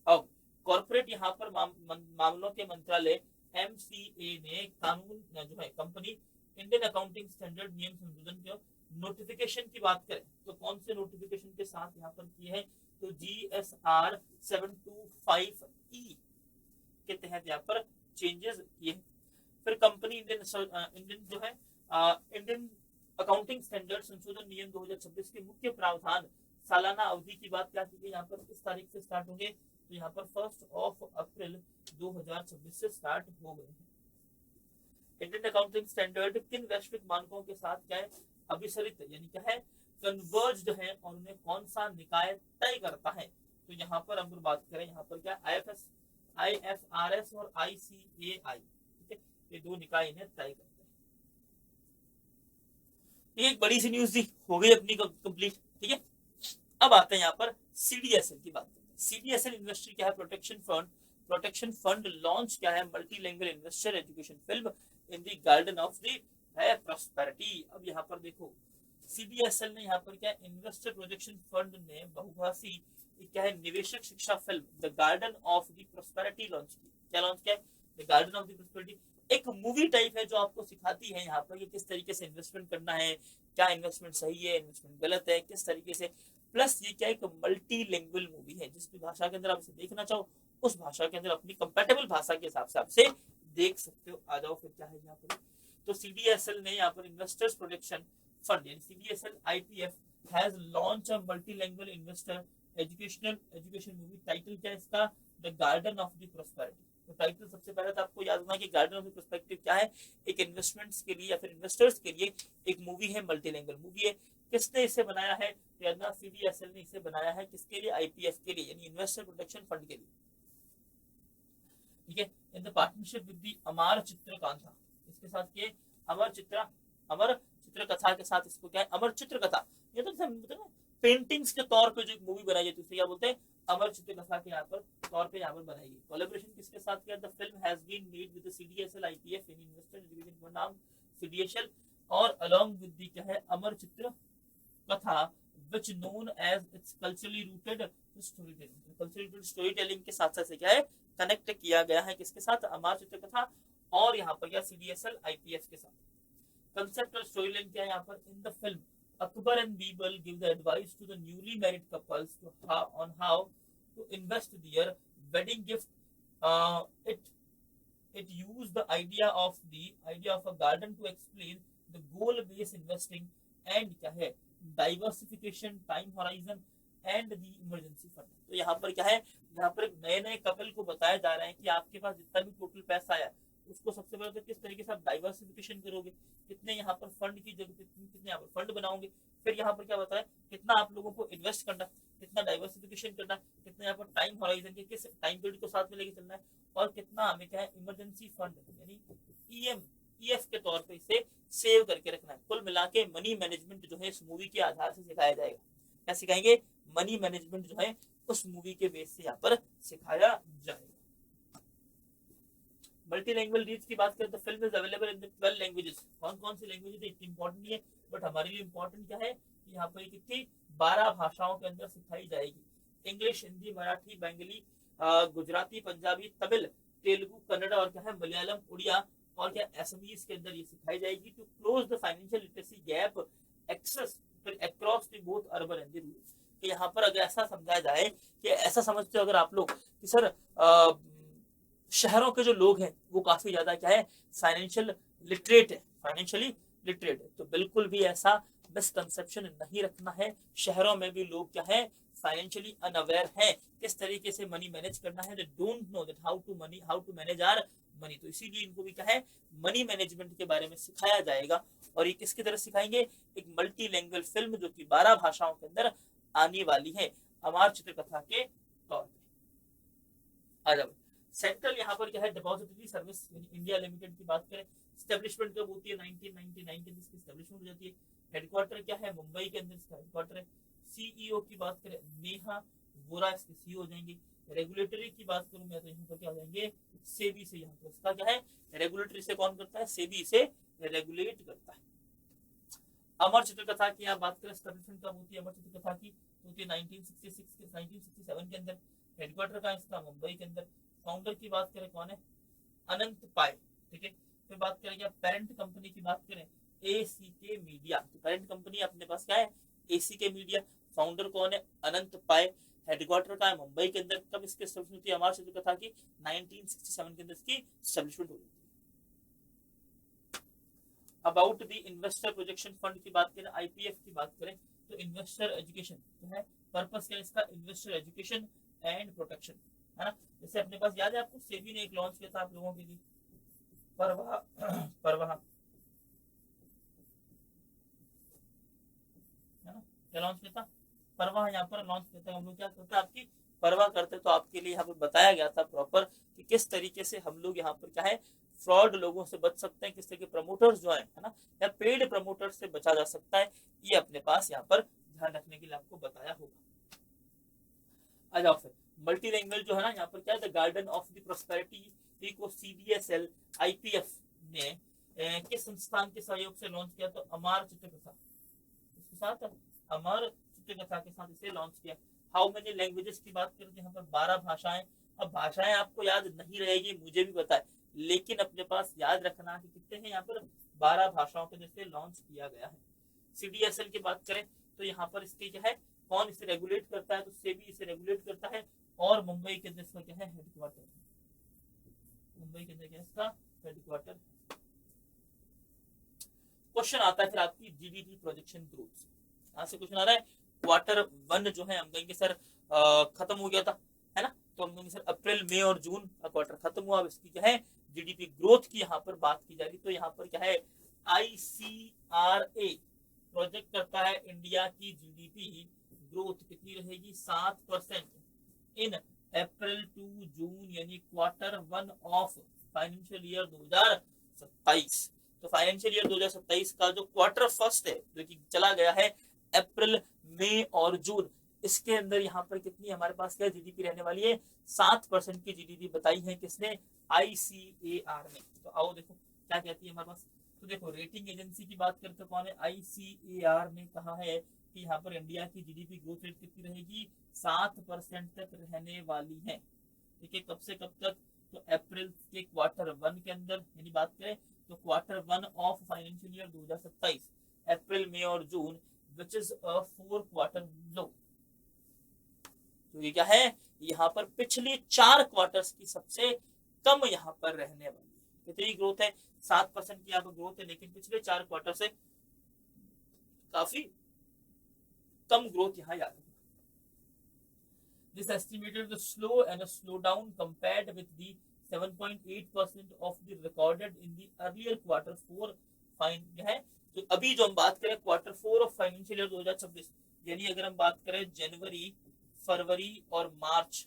अब कॉर्पोरेट यहाँ पर मामलों के मंत्रालय MCA ने कानून जो है कंपनी इंडियन अकाउंटिंग स्टैंडर्ड नियम संशोधन के नोटिफिकेशन की बात करें तो कौन से नोटिफिकेशन के साथ यहाँ पर किए हैं, तो GSR 725E के तहत यहाँ पर चेंजेस किए। फिर कंपनी इंडियन जो है इंडियन अकाउंटिंग स्टैंडर्ड संशोधन नियम 2026 के मुख्य प्रावधान सालाना अवधि की बात क्या की यहाँ पर किस तारीख से स्टार्ट होंगे, तो यहाँ पर 1 अप्रैल 2026 से स्टार्ट हो गए हैं। इंडियन अकाउंटिंग स्टैंडर्ड किन वैश्विक मानकों के साथ क्या है, अभिसरित यानी क्या है कन्वर्ज्ड है, और उन्हें कौन सा निकाय तय करता है, तो यहाँ पर हम बात करें यहाँ पर क्या IFRS और ICAI, ठीक है, ये दो निकाय इन्हें तय करते हैं। ये एक बड़ी सी न्यूज थी, हो गई अपनी कंप्लीट। ठीक है, अब आते हैं यहाँ पर CDSL की बात करते हैं। CDSL इन्वेस्टर क्या है, प्रोटेक्शन फंड लॉन्च क्या है, multilanguage investor education film in the garden of the prosperity. अब यहाँ पर देखो CDSL ने यहाँ पर क्या इन्वेस्टर प्रोटेक्शन फंड ने बहुभाषी क्या है निवेशक शिक्षा film the garden of the prosperity launch की। क्या लॉन्च किया है, the garden of the prosperity. एक मूवी टाइप है जो आपको सिखाती है यहाँ पर कि किस तरीके से इन्वेस्टमेंट करना है, क्या इन्वेस्टमेंट सही है, इन्वेस्टमेंट गलत है, किस तरीके से। प्लस ये क्या एक मल्टीलिंगुअल मूवी है, जिस भी भाषा के अंदर आप इसे देखना चाहो उस भाषा के अंदर अपनी कंपैटिबल भाषा के हिसाब से आप इसे देख सकते हो। आ जाओ फिर क्या है यहाँ पर, तो CDSL ने यहाँ पर इन्वेस्टर्स प्रोटेक्शन फंड यानी CDSL IPF has launch a multilanguage investor education movie. Title क्या है इसका, the garden of the prosperity. तो टाइटल सबसे पहले तो आपको याद रखना कि गार्डन ऑफ द पर्सपेक्टिव क्या है, एक इन्वेस्टमेंट्स के लिए या फिर इन्वेस्टर्स के लिए एक मूवी है, मल्टीलैंग्वेज मूवी है। किसने इसे बनाया है, तो CDSL ने इसे बनाया है किसके लिए, IPF के लिए यानी इन्वेस्टर प्रोटेक्शन फंड के लिए। ठीक है, in the partnership with the Amar Chitrakanta, इसके साथ के अमर चित्रकथा के साथ इसको क्या है, अमर चित्रकथा। ये तो पेंटिंग्स के तौर पे जो एक मूवी बनाई जाती है उसे क्या बोलते हैं, अमर चित्रकथा के यहाँ पर तौर पे यहाँ पर बनाई गई। कोलैबोरेशन किसके साथ किया, the film has been made with the CDSL IPF in investor education fund नाम CDSL और अलोंग विद द क्या है Amar Chitrakatha which known as its culturally rooted story telling के साथ साथ क्या है कनेक्ट किया गया है किसके साथ, अमर चित्रकथा और यहाँ पर क्या CDSL IPF के साथ। कंसेप्ट और स्टोरी लाइन क्या है यहाँ पर, in the film Akbar and Birbal give the advice to the newly married couples on how to invest their wedding gift. It used the idea of a garden to explain the goal-based investing and क्या है diversification, time horizon and the emergency fund. तो यहाँ पर क्या है, यहाँ पर नए कपल को बताया जा रहा है कि आपके पास जितना भी टोटल पैसा आया उसको सबसे पहले तो किस तरीके से आप डाइवर्सिफिकेशन करोगे, कितने यहाँ पर फंड की जगह कितने यहाँ पर फंड बनाओगे, फिर यहाँ पर क्या बताया कितना आप लोगों को इन्वेस्ट करना, कितना डाइवर्सिफिकेशन करना, कितना यहाँ पर टाइम हॉराइजन के किस टाइम पीरियड को साथ में लेके चलना है, और कितना हमें क्या है इमरजेंसी फंड यानी EF के तौर पे इसे सेव करके रखना है। कुल मिला के मनी मैनेजमेंट जो है इस मूवी के आधार से सिखाया जाएगा। क्या सिखाएंगे, मनी मैनेजमेंट जो है उस मूवी के बेस से यहाँ पर सिखाया जाएगा। मल्टीलैंग्वेज रीच की बात करें तो film is available in 12 languages. कौन कौन सी लैंग्वेज है इतनी इंपॉर्टेंट नहीं है, बट हमारे लिए इंपॉर्टेंट क्या है, यहाँ पर कितनी 12 भाषाओं के अंदर सिखाई जाएगी। इंग्लिश, हिंदी, मराठी, बंगाली, गुजराती, पंजाबी, तमिल, तेलुगु, कन्नड़ और क्या है मलयालम, उड़िया और क्या असमीज के अंदर ये सिखाई जाएगी to close the financial literacy gap access across the both urban and rural. कि यहाँ पर अगर ऐसा समझा जाए कि ऐसा समझते हो अगर आप लोग कि सर शहरों के जो लोग हैं वो काफी ज्यादा क्या है फाइनेंशियल लिटरेट है, फाइनेंशियली लिटरेट है, तो बिल्कुल भी ऐसा मिसकंसेप्शन नहीं रखना है। शहरों में भी लोग क्या है फाइनेंशियली अनअवेयर है, किस तरीके से मनी मैनेज करना है, they don't know that how to manage our money. तो इसीलिए इनको भी क्या है मनी मैनेजमेंट के बारे में सिखाया जाएगा। और ये किसकी तरह सिखाएंगे, एक मल्टी लैंग्वेज फिल्म जो कि 12 भाषाओं के अंदर आने वाली है अमर चित्रकथा के तौर पे। आ जाओ, सेंट्रल यहाँ पर क्या है डिपॉजिटरी सर्विस इंडिया लिमिटेड की बात करें, स्टैब्लिशमेंट कब होती है 1999 के अंदर इसकी स्टैब्लिशमेंट हो जाती है। हेडक्वार्टर क्या है मुंबई के अंदर इसका हेडक्वार्टर है। सीईओ की बात करें नेहा वोरा इसके सीईओ हो जाएंगे। रेगुलेटरी की बात करूं मैं तो यहाँ पर क्या हो जाएंगे सेबी से, यहाँ पर इसका क्या है रेगुलेटरी से कौन करता है, सेबी से रेगुलेट करता है। अमर चित्रकथा की आप बात करें स्टैब्लिशमेंट कब होती है अमर चित्रकथा की, तो होती है 1967 के अंदर। हेडक्वार्टर का इसका मुंबई के अंदर। फाउंडर की बात करें कौन है अनंत पाय, ठीक है। फिर बात करें क्या पेरेंट कंपनी की बात करें एसीके मीडिया, तो पेरेंट कंपनी अपने पास क्या है एसीके मीडिया। फाउंडर कौन है अनंत पाय। हेडक्वार्टर का है मुंबई के अंदर। कब इसकी एस्टेब्लिशमेंट हुई अमर चित्रकथा की 1967 के अंदर इसकी एस्टेब्लिशमेंट हुई। About the investor projection fund की बात करें आईपीएफ की बात करें तो इन्वेस्टर एजुकेशन जो है पर्पस क्या है इसका इन्वेस्टर एजुकेशन एंड प्रोटेक्शन, है ना। जैसे अपने पास याद है आपको सेबी ने एक लॉन्च किया था आप लोगों के लिए परवाह परवाह, है ना, क्या लॉन्च किया था परवाह, यहाँ पर लॉन्च किया था। हम लोग क्या करते हैं आपकी परवाह करते, तो आपके लिए यहाँ पर बताया गया था प्रॉपर कि किस तरीके से हम लोग यहाँ पर क्या है फ्रॉड लोगों से बच सकते हैं, किस तरह के प्रमोटर्स जो है ना या पेड प्रमोटर्स से बचा जा सकता है, ये अपने पास यहाँ पर ध्यान रखने के लिए आपको बताया होगा। आ जाओ फिर मल्टी लैंग्वेज जो है ना यहाँ पर क्या है the garden of the prosperity को सीडीएसएल आईपीएफ ने किस संस्थान के सहयोग से लॉन्च किया, तो अमर चित्रकथा इसके साथ अमर चित्रकथा के साथ इसे लॉन्च किया। हाउ मेनी लैंग्वेजेस की बात करें तो यहाँ पर 12 भाषाएं। अब भाषाएं आपको याद नहीं रहेगी मुझे भी पता है, लेकिन अपने पास याद रखना कि कितने हैं यहाँ पर 12 भाषाओं के जैसे लॉन्च किया गया है। सीडीएसएल की बात करें तो यहाँ पर इसके क्या है कौन इसे रेगुलेट करता है, तो सेबी इसे रेगुलेट करता है। और मुंबई के अंदर इसका क्या है हेडक्वार्टर, मुंबई के अंदर क्या है इसका हेडक्वार्टर। क्वेश्चन आता है फिर आपकी जीडीपी प्रोजेक्शन ग्रोथ, यहाँ से क्वेश्चन आ रहा है Q1 जो है हम कहेंगे सर खत्म हो गया था, है ना, तो हम कहेंगे सर अप्रैल मई और जून का क्वार्टर खत्म हुआ। अब इसकी क्या है जीडीपी ग्रोथ की यहाँ पर बात की जा रही, तो यहाँ पर क्या है आईसीआरए प्रोजेक्ट करता है इंडिया की जीडीपी ग्रोथ कितनी रहेगी 7% इन अप्रैल टू जून यानी Q1 ऑफ फाइनेंशियल ईयर 2027। तो फाइनेंशियल ईयर 2027 का जो Q1 है जो कि चला गया है अप्रैल मई और जून, इसके अंदर यहाँ पर कितनी हमारे पास क्या जीडीपी रहने वाली है 7% की जीडीपी बताई है किसने आईसीएआर ने। तो आओ देखो क्या कहती है हमारे पास, तो देखो रेटिंग एजेंसी की बात करते कौन है आईसीएआर ने कहा है कि यहाँ पर इंडिया की जीडीपी ग्रोथ रेट कितनी रहेगी 7% तक रहने वाली है, ठीक है। कब से कब तक, तो अप्रैल के Q1 के अंदर यानी बात करें तो Q1 ऑफ फाइनेंशियल ईयर 2027 अप्रैल मई और जून विच इज अ 4 क्वार्टर लो। तो ये क्या है यहाँ पर पिछले 4 क्वार्टर्स की सबसे कम यहाँ पर रहने वाली है। कितनी ग्रोथ है 7% की यहाँ पर ग्रोथ है, लेकिन पिछले 4 क्वार्टर से काफी कम ग्रोथ यहाँ याद है। This estimated the slow and a slowdown compared with the 7.8% of the recorded in the earlier Q4 fine है। तो अभी जो हम बात करें Q4 ऑफ फाइनेंशियल ईयर 2026 यानी अगर हम बात करें जनवरी फरवरी और मार्च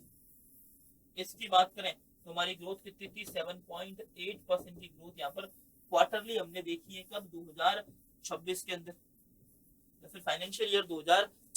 इसकी बात करें तो हमारी ग्रोथ कितनी थी 7.8% की ग्रोथ यहाँ पर क्वार्टरली हमने देखी है कब 2026 के अंदर या फिर फाइनेंशियल ईयर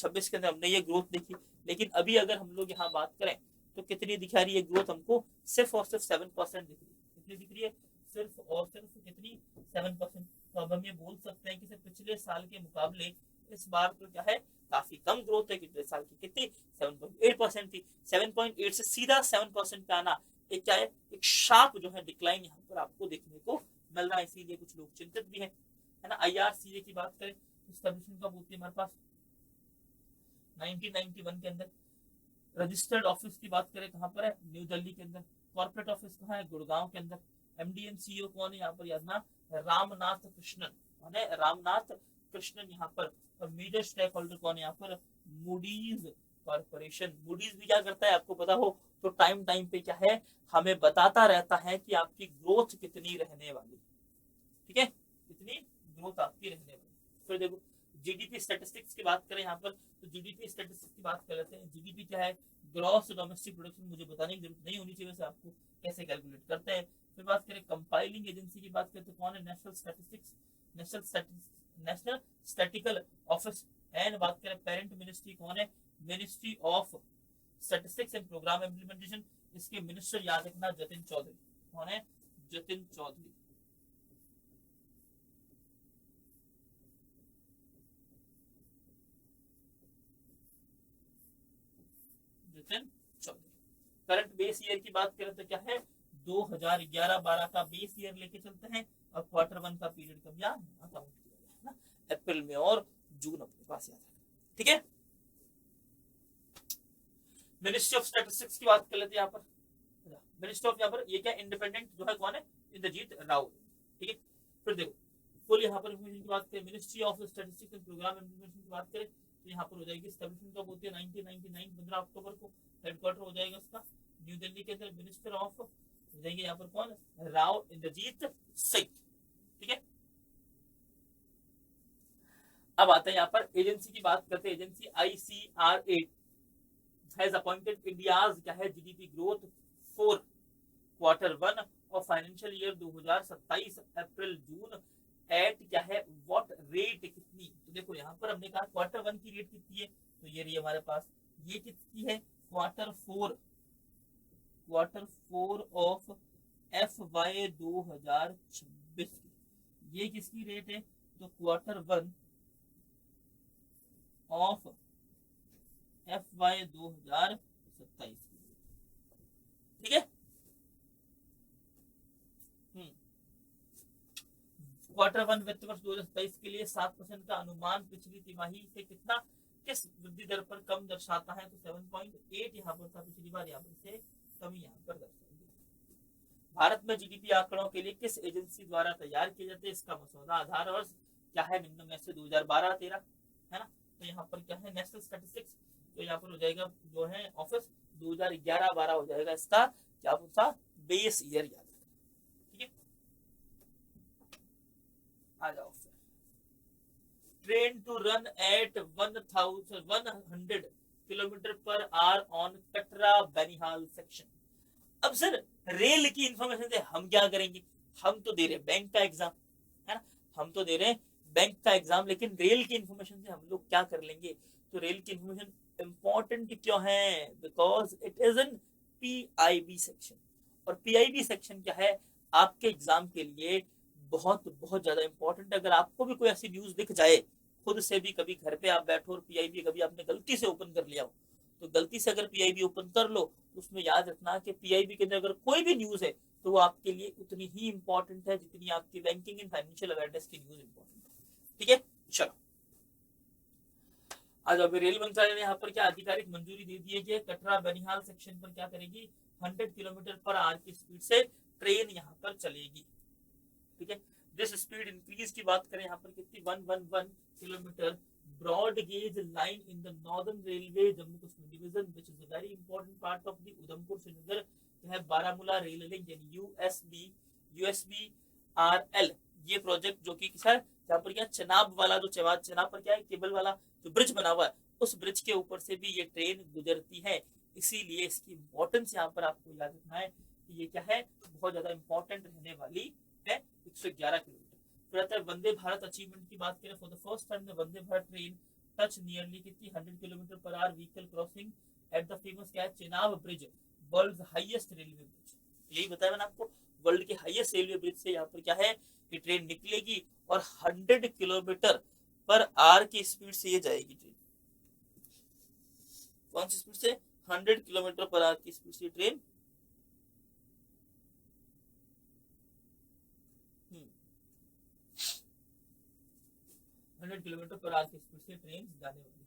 26 के अंदर हमने ये ग्रोथ देखी, लेकिन अभी अगर हम लोग यहाँ बात करें तो कितनी दिखा रही है ग्रोथ हमको, सिर्फ और सिर्फ 7% दिख रही है। कितनी दिख रही है, सिर्फ और सिर्फ कितनी, 7%। तो अब हम ये बोल सकते हैं कि पिछले साल के मुकाबले इस बार तो क्या है, काफी कम ग्रोथ है। पिछले साल की कितनी, 7.8% थी, 7.8 से सीधा 7% पे आना एक क्या है, एक शार्प जो है डिक्लाइन यहाँ पर आपको देखने को मिल रहा है, इसीलिए कुछ लोग चिंतित भी है ना। IRCA की बात करें तो एस्टेब्लिशमेंट कब होती है हमारे पास, 1991 के अंदर। रजिस्टर्ड ऑफिस की बात करें कहाँ पर है, न्यू दिल्ली के अंदर। कॉर्पोरेट ऑफिस कहाँ है, गुड़गांव के अंदर। MD एंड CEO कौन है यहाँ पर, याद ना, रामनाथ कृष्णन। कौन है, रामनाथ कृष्णन यहाँ पर। और मेजर स्टेक होल्डर कौन है यहाँ पर, मूडीज कॉर्पोरेशन। मूडीज भी क्या करता है आपको पता हो तो टाइम टाइम पे क्या है, हमें बताता रहता है कि आपकी ग्रोथ कितनी रहने वाली, ठीक है, कितनी ग्रोथ आपकी रहने वाली। फिर देखो जीडीपी स्टैटिस्टिक्स की बात करें यहाँ पर, तो जीडीपी स्टैटिस्टिक्स की बात कर लेते हैं। जीडीपी क्या है, ग्रॉस डोमेस्टिक प्रोडक्शन, मुझे बताने की जरूरत नहीं होनी चाहिए वैसे आपको कैसे कैलकुलेट करते हैं। फिर बात करें कंपाइलिंग एजेंसी की बात करें तो कौन है, national statistics, national statical office. And बात करें पेरेंट मिनिस्ट्री कौन है, ministry of statistics and programme implementation. इसके मिनिस्टर याद रखना जतिन चौधरी। कौन है, Jatin Chaudhary. Jatin Chaudhary. Current base year की बात करें तो क्या है, 2011-12 का बेस ईयर लेके चलते हैं। और क्वार्टर 1 का पीरियड कब याद काउंट किया गया है ना, अप्रैल में और जून अपने पास याद रखना, ठीक है। मिनिस्ट्री ऑफ स्टैटिस्टिक्स की बात कर लेते हैं यहाँ पर। मिनिस्टर ऑफ यहाँ पर ये क्या इंडिपेंडेंट जो है कौन है, इंद्रजीत राव, ठीक है। फिर देखो फुल यहाँ पर इंफॉर्मेशन की बात करें, ministry of statistics and programme implementation की बात करें तो यहाँ पर हो जाएगी एस्टैब्लिशमेंट कब होती है, 1999 15 अक्टूबर को। हेडक्वार्टर हो जाएगा उसका न्यू दिल्ली के अंदर। मिनिस्टर ऑफ हो जाएंगे यहाँ पर कौन, राव इंद्रजीत सिंह, ठीक है। अब आता है यहाँ पर एजेंसी की बात करते हैं। Agency ICRA has appointed India's क्या है जीडीपी ग्रोथ फॉर क्वार्टर 1 और फाइनेंशियल ईयर 2027 अप्रैल जून एट क्या है, व्हाट रेट, कितनी। तो देखो यहाँ पर हमने कहा क्वार्टर 1 की रेट कितनी है, तो ये रही हमारे पास, ये कितनी है, क्वार्टर 4 ऑफ FY 2026 की। ये किसकी रेट है, तो क्वार्टर 1 ऑफ FY 2027 की, ठीक है। क्वार्टर 1 वित्त वर्ष 2027 के लिए 7% का अनुमान पिछली तिमाही से कितना, किस वृद्धि दर पर कम दर्शाता है, तो 7.8 यहाँ पर था पिछली बार, यहाँ पर से कमी यहाँ पर दर्शाई। भारत में जीडीपी आंकड़ों के लिए किस एजेंसी द्वारा तैयार किए जाते हैं, इसका मसौदा आधार वर्ष क्या है, निम्न में से 2012-13 है ना। तो यहाँ पर क्या है, नेशनल स्टैटिस्टिक्स, तो यहाँ पर हो जाएगा जो है ऑफिस 2011-12 हो जाएगा इसका क्या पूछा, बेस ईयर याद, ठीक है। आ जाओ फिर, train to run at 100 kilometre per hour on Katra Banihal section. अब सर रेल की इंफॉर्मेशन से हम क्या करेंगे, हम तो दे रहे हैं बैंक का एग्जाम है ना, हम तो दे रहे हैं बैंक का एग्जाम, लेकिन रेल की इंफॉर्मेशन से हम लोग क्या कर लेंगे। तो रेल की इंफॉर्मेशन इंपॉर्टेंट क्यों है, because it is in PIB section. और PIB सेक्शन क्या है आपके एग्जाम के लिए बहुत बहुत ज्यादा इंपॉर्टेंट। अगर आपको भी कोई ऐसी न्यूज दिख जाए, खुद से भी कभी घर पे आप बैठो और PIB कभी आपने गलती से ओपन कर लिया हो, तो गलती से अगर PIB ओपन कर लो तो उसमें याद रखना कि PIB के अंदर अगर कोई भी न्यूज है तो वो आपके लिए उतनी ही इंपॉर्टेंट है जितनी आपकी बैंकिंग एंड फाइनेंशियल अवेयरनेस की न्यूज इंपॉर्टेंट है, ठीक है। चलो आज अभी रेल मंत्रालय ने यहाँ पर क्या आधिकारिक मंजूरी दे दी है कि कटरा बनिहाल सेक्शन पर क्या करेगी, 100 किलोमीटर पर आवर की स्पीड से ट्रेन यहाँ पर चलेगी, ठीक है। दिस स्पीड इंक्रीज की बात करें यहाँ पर कितनी, 111 kilometre broad gauge line in the northern railway Jammu Kashmir division which is a very important part of the Udhampur Srinagar है बारामूला रेल लिंक यानी USBRL। ये प्रोजेक्ट जो कि सर जहाँ पर क्या चनाब वाला जो चनाब पर क्या है केबल वाला जो ब्रिज बना हुआ है, उस ब्रिज के ऊपर से भी ये ट्रेन गुजरती है, इसीलिए इसकी इंपॉर्टेंस यहाँ पर आपको याद रखना है कि ये क्या है, बहुत ज्यादा इंपॉर्टेंट रहने वाली है। 111 किलोमीटर। फिर आता है वंदे भारत अचीवमेंट की बात करें, for the first time the Vande Bharat train touch nearly कितनी 100 kilometre per our vehicle crossing at the famous क्या है Chenab bridge, world highest railway bridge. यही बताया मैंने आपको, वर्ल्ड के हाईएस्ट रेलवे ब्रिज से यहाँ पर क्या है कि ट्रेन निकलेगी और 100 किलोमीटर पर आवर की स्पीड से ये जाएगी ट्रेन। कौन सी स्पीड से? 100 किलोमीटर पर आवर की स्पीड से ट्रेन 100 किलोमीटर पर आवर की स्पीड से ट्रेन जाने वाली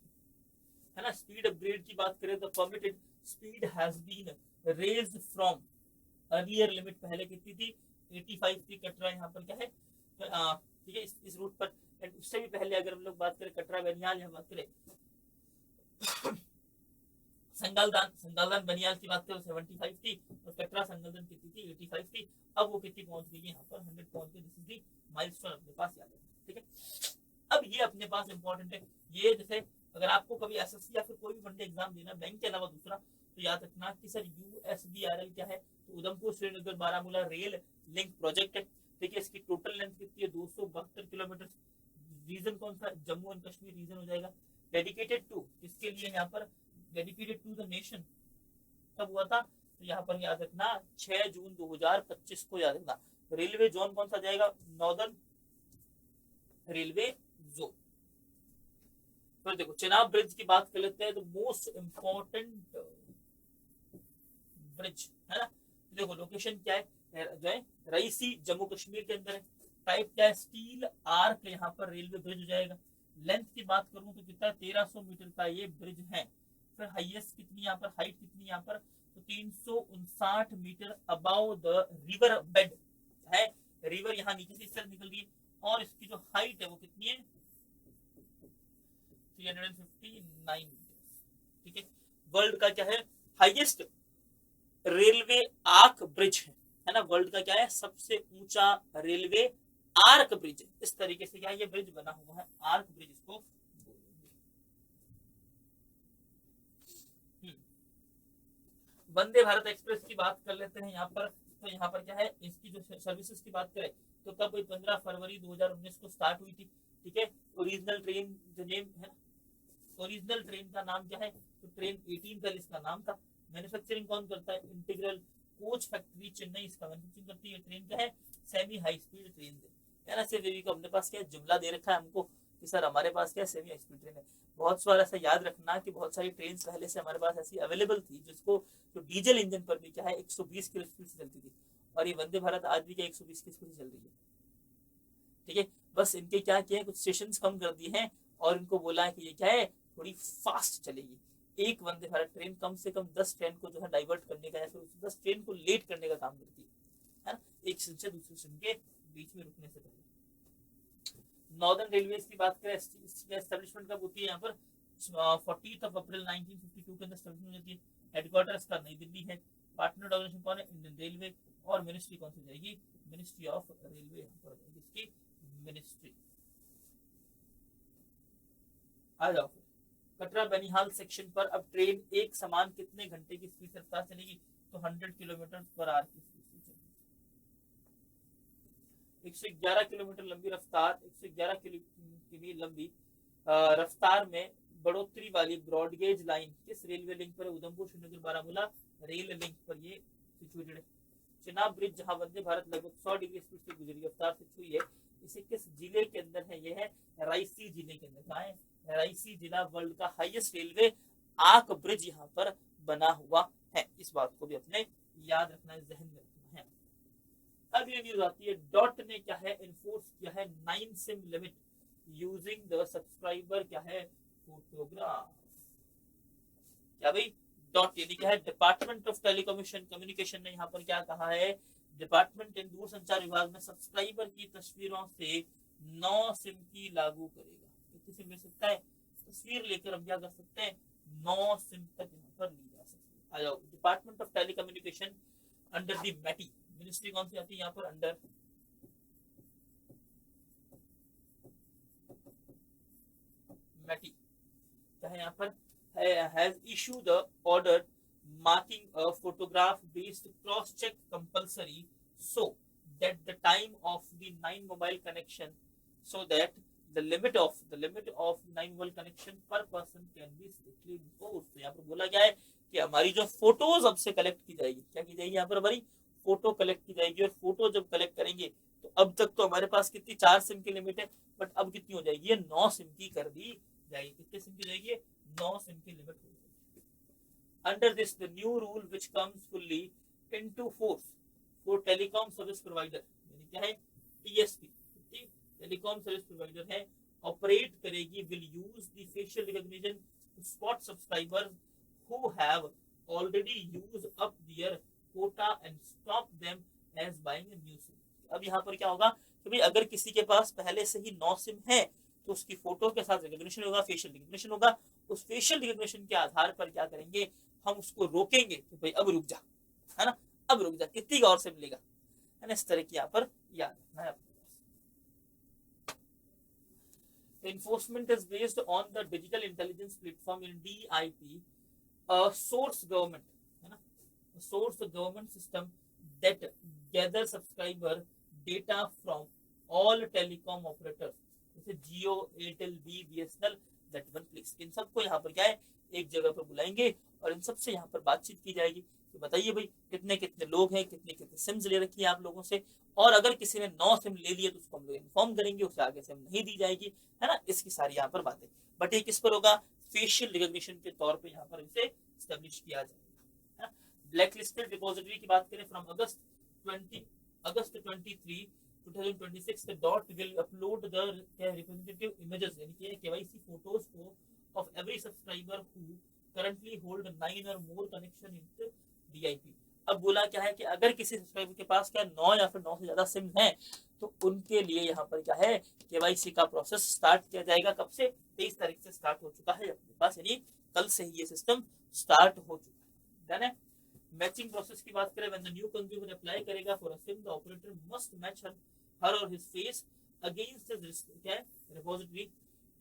है ना। स्पीड अपग्रेड की बात करें तो permitted speed has been raised from earlier limit, पहले कितनी थी 85 थी। कटरा यहाँ पर क्या है ठीक है इस रूट पर। उससे भी पहले अगर हम लोग बात करें कटरा बनियाल, यहाँ बात करें संगलदान बनियाल की बात करें 75 थी और कटरा संगलदान कितनी थी 85 थी। अब वो कितनी पहुंच गई है यहाँ पर 100 पहुंच गई। दिस इज दी माइलस्टोन अपने पास याद है, ठीक है। अब ये अपने पास इंपॉर्टेंट है, ये जैसे अगर आपको कभी एसएससी या फिर कोई भी वनडे एग्जाम देना बैंक के अलावा दूसरा, तो याद रखना कि सर यूएसबीआरएल क्या है, तो Udhampur Srinagar Baramulla rail link project है, ठीक है। इसकी टोटल लेंथ कितनी है 272 किलोमीटर। रीजन कौन सा? जम्मू एंड कश्मीर रीजन हो जाएगा। डेडिकेटेड टू किसके लिए? यहाँ पर डेडिकेटेड टू द नेशन कब हुआ था? तो यहाँ पर याद रखना 6 जून 2025 को याद रखना। रेलवे जोन कौन सा जाएगा? Northern railway zone. तो देखो चेनाब ब्रिज की बात कर लेते हैं, तो मोस्ट इंपॉर्टेंट ब्रिज है ना। देखो लोकेशन क्या है जो है रईसी जम्मू कश्मीर के अंदर है। टाइप क्या है? स्टील आर्क यहाँ पर रेलवे ब्रिज हो जाएगा। लेंथ की बात करूं तो कितना 1300 मीटर का ये ब्रिज है। फिर हाईएस्ट कितनी यहाँ पर, हाइट कितनी यहाँ पर, तो 359 metre above the river bed है। रिवर यहाँ नीचे से इस तरह निकल रही है और इसकी जो हाइट है वो कितनी है 359 मीटर, ठीक है। वर्ल्ड का क्या है हाईएस्ट रेलवे आर्क ब्रिज है ना। वर्ल्ड का क्या है सबसे ऊंचा रेलवे आर्क ब्रिज है। इस तरीके से क्या ये ब्रिज बना हुआ है, आर्क ब्रिज इसको वंदे भारत एक्सप्रेस की बात कर लेते हैं यहाँ पर। तो यहाँ पर क्या है इसकी जो सर्विसेज की बात करें तो कब 15 फरवरी 2019 को स्टार्ट हुई थी, ठीक है। ओरिजिनल ट्रेन जो नेम है, ओरिजिनल ट्रेन का नाम क्या है? तो ट्रेन 18 का इसका नाम था। मैन्युफैक्चरिंग कौन करता है? इंटीग्रल कोच फैक्ट्री चेन्नई इसका मैन्युफैक्चरिंग करती है। ट्रेन क्या है? सेमी हाई स्पीड ट्रेन है ना। सिर्फ को अपने पास क्या जुमला दे रखा है हमको कि सर हमारे पास क्या सेमी हाई स्पीड ट्रेन है। बहुत बार ऐसा याद रखना कि बहुत सारी ट्रेन पहले से हमारे पास ऐसी अवेलेबल थी जिसको जो डीजल इंजन पर भी क्या है 120 की स्पीड से चलती थी, और ये वंदे भारत आज भी क्या 120 की स्पीड से चल रही है, ठीक है। बस इनके क्या किया है कुछ स्टेशन कम कर दिए हैं और इनको बोला है कि ये क्या है थोड़ी फास्ट चलेगी। एक वंदे भारत ट्रेन कम से कम 10 ट्रेन को जो है डाइवर्ट करने का या फिर 10 ट्रेन को लेट करने का काम करती है ना, एक स्टेशन से दूसरे स्टेशन के बीच में रुकने से पहले। नॉर्दर्न रेलवे की बात करें एस्टेब्लिशमेंट कब होती है यहाँ पर 40 अप्रैल 1952 के अंदर एस्टेब्लिशमेंट होती है। हेडक्वार्टर्स का नई दिल्ली है। पार्टनर ऑर्गेनाइजेशन कौन है? Indian railway. और मिनिस्ट्री कौन सी जाएगी? मिनिस्ट्री ऑफ रेलवे यहाँ पर जाएगी इसकी मिनिस्ट्री। आ जाओ कटरा बनिहाल सेक्शन पर अब ट्रेन एक समान कितने घंटे की स्पीड से रफ्तार चलेगी? तो 100 किलोमीटर पर आवर की स्पीड से चलेगी। 111 किलोमीटर लंबी रफ्तार, 111 किमी लंबी रफ्तार में बढ़ोतरी वाली ब्रॉडगेज लाइन किस रेलवे लिंक पर? उधमपुर श्रीनगर बारामूला रेल लिंक पर ये सिचुएटेड है। चेनाब ब्रिज जहां वंदे भारत लगभग 100 डिग्री स्पीड से गुजरी रफ्तार से छुई है, इसे किस जिले के अंदर है? ये है रायसी जिले के अंदर। कहाँ है? रायसी जिला। वर्ल्ड का हाईएस्ट रेलवे आर्क ब्रिज यहाँ पर बना हुआ है। इस बात को भी अपने याद रखना है, जहन में रखना है। अब ये न्यूज आती है डॉट ने क्या है इन्फोर्स किया है 9 SIM limit using the subscriber क्या है फोटोग्राफ। क्या भाई डॉट यानी क्या है डिपार्टमेंट ऑफ टेलीकम्युनिकेशन कम्युनिकेशन ने यहाँ पर क्या कहा है? डिपार्टमेंट इन दूरसंचार विभाग में सब्सक्राइबर की तस्वीरों से 9 सिम की लागू करेगा। कितनी सिम ले सकता है? तस्वीर लेकर हम क्या कर सकते हैं 9 सिम तक यहाँ पर ली जा सकती है। आ जाओ department of telecommunication under the MeitY. Ministry कौन सी आती है यहाँ पर? Under MeitY. क्या है यहाँ पर? Has issue the order marking a photograph based cross check compulsory so that the time of the 9 mobile connection so that the limit of 9 connection per person can be strictly enforced। तो यहाँ पर बोला गया है कि हमारी जो फोटोज अब से कलेक्ट की जाएगी, क्या की जाएगी यहाँ पर, हमारी फोटो कलेक्ट की जाएगी। और फोटो जब कलेक्ट करेंगे तो अब तक तो हमारे पास कितनी 4 सिम की लिमिट है, बट अब कितनी हो जाएगी, ये 9 सिम की कर दी जाएगी। कितने सिम की जाएगी, 9 सिम की लिमिट हो जाएगी। Under this the new rule which comes fully into force for telecom service provider, यानी क्या है, टीएसपी, टेलीकॉम सर्विस प्रोवाइडर है, ऑपरेट करेगी, will use the facial recognition spot subscribers who have already used up their quota and stop them as buying a new SIM. अब यहाँ पर क्या होगा कि भाई अगर किसी के पास पहले से ही 9 सिम है तो उसकी फोटो के साथ रिकॉग्निशन होगा, फेशियल रिकॉग्निशन होगा। उस फेशियल रिकॉग्निशन के आधार पर क्या करेंगे, हम उसको रोकेंगे कि भाई अब रुक जा, है ना, अब रुक जा, कितनी और सिम लेगा, है ना, इस तरह की यहाँ पर याद रखना है। Enforcement is based on the digital intelligence platform in DIP, a source government, है ना, a source government system that gather subscriber data from all telecom operators, जैसे Jio, Airtel, BSNL, that one place। इन सबको यहाँ पर क्या है, एक जगह पर बुलाएंगे और इन सबसे यहाँ पर बातचीत की जाएगी कि बताइए भाई कितने कितने लोग हैं, कितने कितने सिम्स ले रखी है आप लोगों से, और अगर किसी ने 9 सिम ले लिए तो उसको हम लोग इन्फॉर्म करेंगे, उससे आगे सिम नहीं दी जाएगी, है ना, इसकी सारी यहाँ पर बातें। बट ये किस पर होगा, फेशियल रिकॉग्निशन के तौर पे यहाँ पर इसे एस्टेब्लिश किया जाएगा। ब्लैक लिस्टेड डिपॉजिटरी की बात करें, from August 23 2026 the DOT will upload the representative images, यानी कि KYC photos of every subscriber who currently hold 9 or more connection in DIP। अब बोला क्या है कि अगर किसी सब्सक्राइबर के पास क्या 9 या फिर 9 से ज्यादा सिम है तो उनके लिए यहाँ पर क्या है, KYC का प्रोसेस स्टार्ट किया जाएगा। कब से, 23 तारीख से स्टार्ट हो चुका है अपने पास, यानी कल से ही ये सिस्टम स्टार्ट हो चुका है। मैचिंग प्रोसेस की बात करें, when the new consumer apply करेगा for a SIM, the operator must match her or his face against his repository।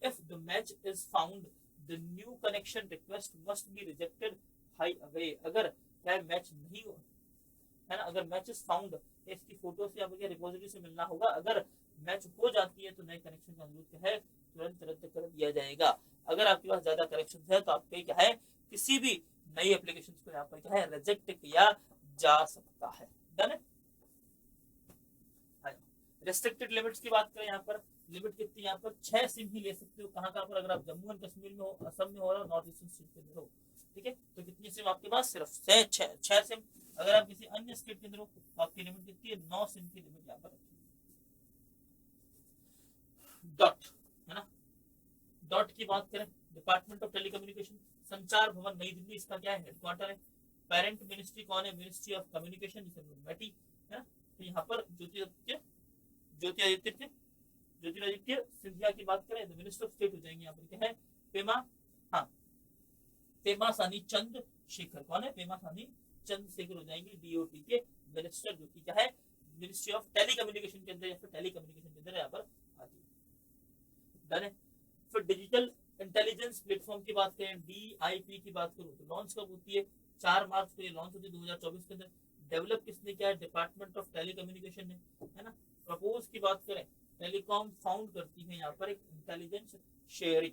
If the match is found, the new connection request must be rejected high away। अगर क्या मैच नहीं हो, है ना, अगर मैच इज फाउंड, इसकी फोटो से आपको रिपोजिटरी से मिलना होगा, अगर मैच हो जाती है तो नए कनेक्शन का अनुरोध क्या है, तुरंत रद्द कर दिया जाएगा। अगर आपके पास ज्यादा कनेक्शन है तो आपके क्या है, किसी भी नई एप्लीकेशन को यहाँ पर क्या है, रिजेक्ट किया जा सकता है। डन है। रेस्ट्रिक्टेड लिमिट्स की बात करें, यहाँ पर लिमिट कितनी, यहाँ पर 6 सिम ही ले सकते हो। कहाँ कहाँ पर, अगर आप जम्मू एंड कश्मीर में हो, असम में हो और नॉर्थ ईस्टर्न स्टेट के अंदर हो, ठीक है, तो कितनी सिम आपके पास, सिर्फ 6 सिम। अगर आप किसी अन्य स्टेट के अंदर हो तो आपकी लिमिट कितनी है, 9 सिम की लिमिट यहाँ पर रखी। डॉट, है ना, डॉट की बात करें, डिपार्टमेंट ऑफ टेलीकम्युनिकेशन, संचार भवन नई दिल्ली, इसका क्या है, हेडक्वार्टर है। पेरेंट मिनिस्ट्री कौन है, मिनिस्ट्री ऑफ कम्युनिकेशन, मैटी, है ना। तो यहाँ पर ज्योतिरादित्य सिंधिया की बात करें तो मिनिस्टर ऑफ स्टेट हो जाएंगे। यहाँ पर क्या है, पेमा सानी चंद शेखर, कौन है, पेमा सानी चंद्रशेखर हो जाएंगे DOT के मिनिस्टर, जो कि क्या है, मिनिस्ट्री ऑफ टेलीकम्युनिकेशन के अंदर या फिर टेलीकम्युनिकेशन के अंदर यहाँ पर आती है। डन है। फिर डिजिटल इंटेलिजेंस प्लेटफॉर्म की बात करें, DIP की बात करूँ तो लॉन्च कब होती है, 4 मार्च को ये लॉन्च होती है 2024 के अंदर। डेवलप किसने किया है, डिपार्टमेंट ऑफ टेलीकम्युनिकेशन ने, है ना। प्रपोज की बात करें, टेलीकॉम फाउंड करती है यहाँ पर एक इंटेलिजेंस शेयरिंग।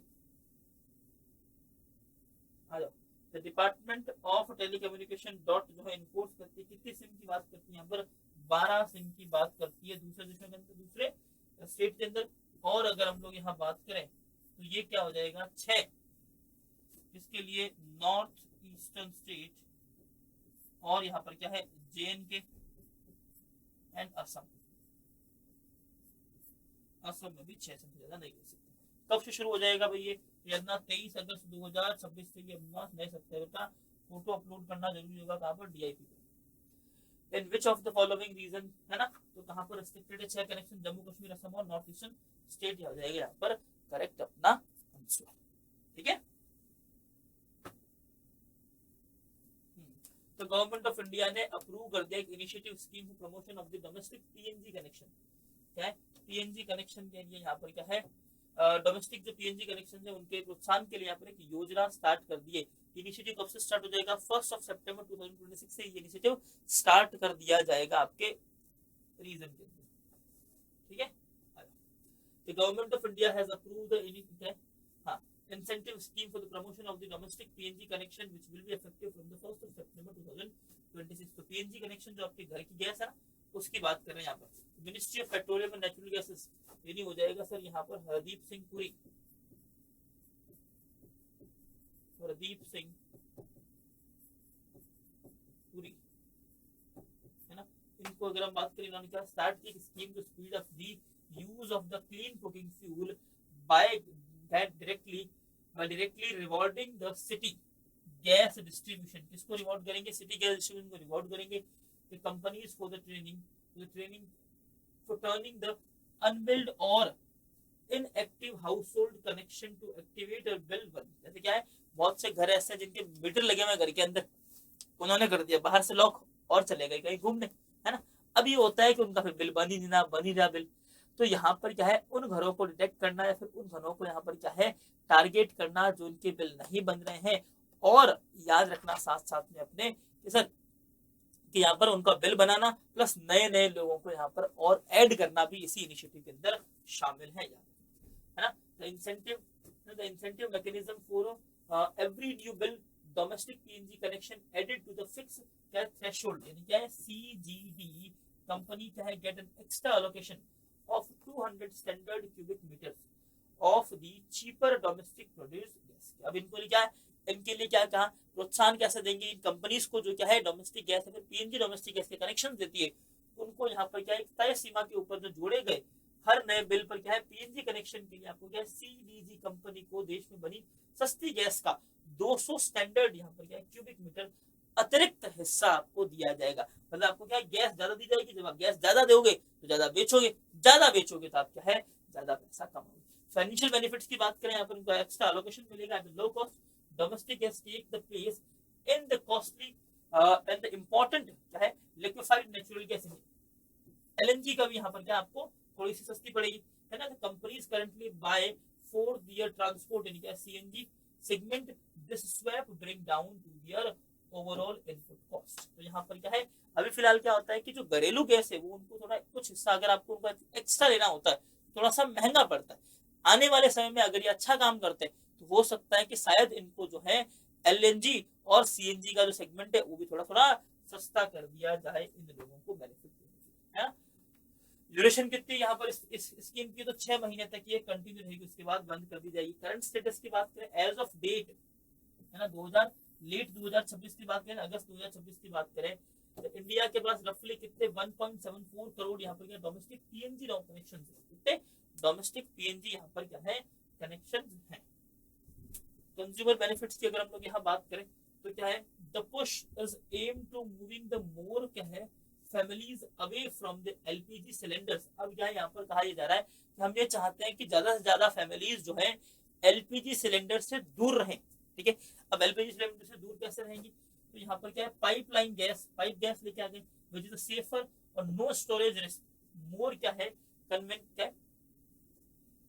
आ जाओ, the department of telecommunication DoT जो है इन्फोर्स करती है, कितनी सिम की बात करती है यहाँ पर, 12 सिम की बात करती है दूसरे देशों के अंदर, दूसरे स्टेट के अंदर। और अगर हम लोग यहाँ बात करें तो ये क्या हो जाएगा, 6, इसके लिए नॉर्थ ईस्टर्न स्टेट, और यहाँ पर क्या है, JNK एंड असम। असम में भी 6 से ज्यादा नहीं कर सकते। कब से शुरू हो जाएगा भाई ये, 23 अगस्त 2026 से ये नए सब्सक्राइबर का फोटो अपलोड करना जरूरी होगा, कहाँ पर, DIP पे। In which of the following region, है ना, तो कहाँ पर रेस्ट्रिक्टेड है 6 कनेक्शन, जम्मू कश्मीर, असम और नॉर्थ ईस्टर्न स्टेट हो जाएगा यहाँ पर करेक्ट अपना आंसर, ठीक है। तो गवर्नमेंट ऑफ इंडिया ने अप्रूव कर दिया एक initiative scheme for promotion of the domestic PNG connection. क्या है, PNG कनेक्शन के लिए यहाँ पर क्या है, डोमेस्टिक जो PNG कनेक्शन है उनके प्रोत्साहन के लिए यहाँ पर एक योजना स्टार्ट कर दी है। इनिशिएटिव कब से स्टार्ट हो जाएगा, 1 सितंबर 2026 से ये इनिशिएटिव स्टार्ट कर दिया जाएगा आपके रीजन के अंदर, ठीक है। The government of India has approved the incentive scheme for the promotion of the domestic PNG connection which will be effective from the 1st of September 2026। तो PNG कनेक्शन जो आपके घर की गैस है ना, उसकी बात कर रहे हैं यहाँ पर। Ministry of petroleum and natural gases यानी हो जाएगा सर यहाँ पर हरदीप सिंह पुरी, हरदीप सिंह पुरी है ना। इनको अगर हम बात करें, इन्होंने क्या स्टार्ट की scheme to speed up the use of the clean cooking fuel by directly rewarding the city gas distribution. किसको रिवॉर्ड करेंगे? सिटी गैस डिस्ट्रीब्यूशन को रिवॉर्ड करेंगे। The companies for the training for turning the unbilled और inactive household connection to activate और बिल वन। जैसे क्या है, बहुत से घर ऐसे हैं जिनके मीटर लगे हुए घर के अंदर, उन्होंने कर दिया बाहर से लॉक और चले गए कहीं घूमने, है ना। अब ये होता है कि उनका फिर बिल बन ही रहा बिल। तो यहाँ पर क्या है, उन घरों को डिटेक्ट करना या फिर उन घरों को यहाँ पर क्या है टारगेट करना जो उनके बिल नहीं बन रहे हैं, और याद रखना साथ साथ में अपने सर कि यहाँ पर उनका बिल बनाना प्लस नए नए लोगों को यहाँ पर और ऐड करना भी इसी इनिशिएटिव के अंदर शामिल है ना। The incentive mechanism for every new bill domestic PNG connection added to the fix threshold, यानी क्या है सीजीडी कंपनी क्या है get an extra allocation of 200 standard cubic meters of the cheaper domestic produced gas। अब इनको क्या है, इनके लिए क्या कहा प्रोत्साहन कैसे देंगे इन कंपनीज को जो क्या है डोमेस्टिक गैस या फिर पीएनजी डोमेस्टिक गैस के कनेक्शन देती है, उनको यहाँ पर क्या है तय सीमा के ऊपर जो जोड़े गए हर नए बिल पर क्या है पीएनजी कनेक्शन के लिए आपको क्या है सीडीजी कंपनी को देश में बनी सस्ती गैस का 200 स्टैंडर्ड यहाँ पर क्या है क्यूबिक मीटर अतिरिक्त हिस्सा आपको दिया जाएगा। मतलब आपको क्या है गैस ज्यादा दी जाएगी। जब आप गैस ज्यादा दोगे तो ज्यादा बेचोगे तो आप क्या है ज्यादा पैसा कमाओगे। फाइनेंशियल बेनिफिट्स की बात करें, यहाँ पर उनको एक्स्ट्रा एलोकेशन मिलेगा। Low cost domestic gas take the place in the costly and the important क्या है लिक्विफाइड नेचुरल गैस। एलएनजी का भी यहाँ पर क्या आपको थोड़ी सी सस्ती पड़ेगी, है ना। Companies currently buy for their transport in क्या CNG segment this swap bring down to their overall input cost. तो यहाँ पर क्या है अभी फिलहाल क्या होता है कि जो घरेलू गैस है वो उनको थोड़ा कुछ हिस्सा अगर आपको उनका एक्स्ट्रा लेना होता है थोड़ा सा महंगा पड़ता है। आने वाले समय में अगर ये अच्छा काम करते हैं तो हो सकता है कि शायद इनको जो है एलएनजी और सीएनजी का जो सेगमेंट है वो भी थोड़ा थोड़ा सस्ता कर दिया जाए इन लोगों को बेनिफिट, है ना। ड्यूरेशन कितनी यहाँ पर इस स्कीम की तो 6 महीने तक ये कंटिन्यू रहेगी, उसके बाद बंद कर दी जाएगी। करंट स्टेटस की बात करें एज ऑफ डेट है ना 2026 की बात करें, अगस्त 2026 की बात करें तो इंडिया के पास रफली कितने 1.74 करोड़ यहाँ पर क्या डोमेस्टिक पीएनजी कनेक्शन, कितने डोमेस्टिक पीएनजी यहाँ पर क्या है कनेक्शन है। कंज्यूमर बेनिफिट्स की अगर हम लोग यहाँ बात करें तो क्या है the push is aim to moving the more क्या है families away from the LPG cylinders. अब क्या यहाँ पर कहा जा रहा है कि हम ये चाहते हैं कि ज्यादा से ज्यादा फैमिलीज जो है एलपीजी सिलेंडर से दूर रहें, ठीक है। अब एलपीजी सिलेंडर से दूर कैसे रहेंगी, तो यहाँ पर क्या है पाइपलाइन गैस पाइप गैस लेके आ गए विच इज सेफर और नो स्टोरेज रिस्क मोर क्या है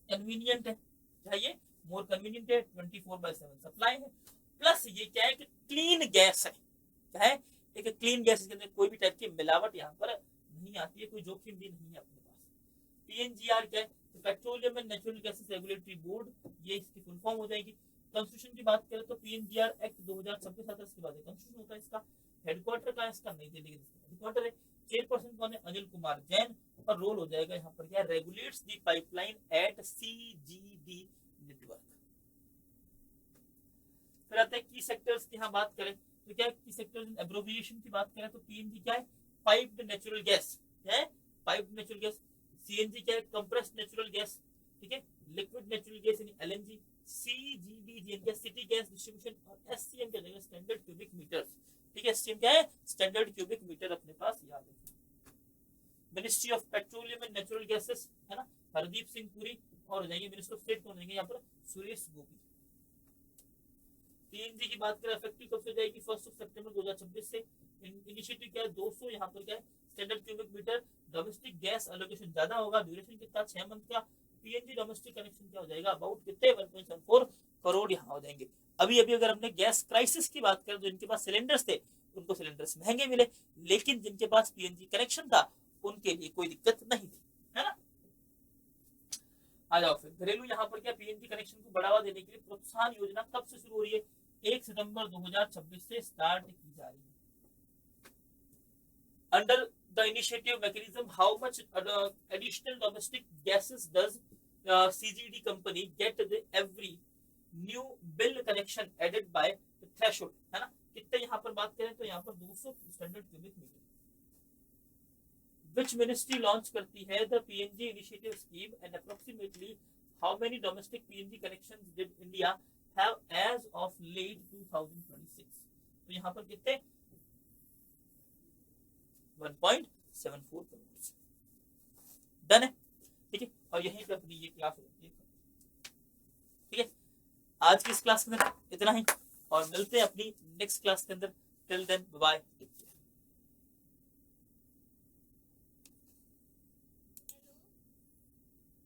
कन्वीनियंट है, चाहिए मोर कन्वीनियंट है 24/7 सप्लाई है, प्लस ये क्या है कि क्लीन गैस है, क्या है एक क्लीन गैस के अंदर कोई भी टाइप की मिलावट यहाँ पर नहीं आती है, कोई जोखिम भी नहीं है अपने पास। पीएनजीआर क्या है तो petroleum and natural gases regulatory board, ये इसकी फुल फॉर्म हो जाएगी। कॉन्स्टिट्यूशन की बात करें तो पीएनजीआर एक्ट 2026 आता है, इसके बाद कॉन्स्टिट्यूशन होता है। इसका हेडक्वार्टर का इसका नई दिल्ली का हेडक्वार्टर है। चेयरपर्सन कौन है अनिल कुमार जैन, और रोल हो जाएगा यहाँ पर क्या regulates the pipeline at CGD network. फिर आता है की सेक्टर्स की यहाँ बात करें तो क्या की सेक्टर्स इन एब्रोविएशन की बात करें तो पीएनजी क्या है पाइप्ड नेचुरल गैस, क्या है पाइप्ड नेचुरल गैस। सीएनजी क्या है कंप्रेस्ड नेचुरल गैस, ठीक है। लिक्विड नेचुरल गैस यानी एलएनजी। सीजीडी क्या सिटी गैस डिस्ट्रीब्यूशन, और एससीएम क्या है स्टैंडर्ड क्यूबिक मीटर, ठीक है। एससीएम क्या है स्टैंडर्ड क्यूबिक मीटर अपने पास याद रखिए। Ministry of petroleum and natural gases है ना हरदीप सिंह पुरी, और हो जाएंगे मिनिस्टर ऑफ स्टेट कौन रहेंगे यहाँ पर सुरेश गोपी। पीएनजी की बात करें इफेक्टिव कब से जाएगी 1 सितंबर 2026 से। इनिशिएटिव क्या है 200 यहाँ पर क्या है standard cubic metre domestic gas allocation ज्यादा होगा। ड्यूरेशन कितना 6 मंथ का। पीएनजी डोमेस्टिक कनेक्शन क्या हो जाएगा अबाउट कितने 1.74 करोड़ यहाँ हो जाएंगे। अभी अगर हमने गैस क्राइसिस की बात करें तो जिनके पास सिलेंडर्स थे उनको सिलेंडर्स महंगे मिले, लेकिन जिनके पास पीएनजी कनेक्शन था उनके लिए कोई दिक्कत नहीं थी, है ना। आ जाओ फिर घरेलू यहाँ पर क्या पीएनजी कनेक्शन को बढ़ावा देने के लिए प्रोत्साहन योजना कब से शुरू हो रही है? 1 सितंबर 2026 से स्टार्ट की जा रही है। Under the initiative mechanism how much additional domestic gases does CGD company get the every new bill connection added by threshold, है ना? कितने यहाँ पर बात करें तो यहाँ पर 200 standard cubic metre. Which ministry launch करती है the PNG initiative scheme and approximately how many domestic PNG connections did India have as of late 2026? तो यहाँ पर कितने 1.74 करोड़। डन है, ठीक है। और यहीं पे अपनी ये क्लास होती है, ठीक है। आज की इस क्लास के अंदर इतना ही और मिलते हैं अपनी नेक्स्ट क्लास के अंदर। Till then bye bye.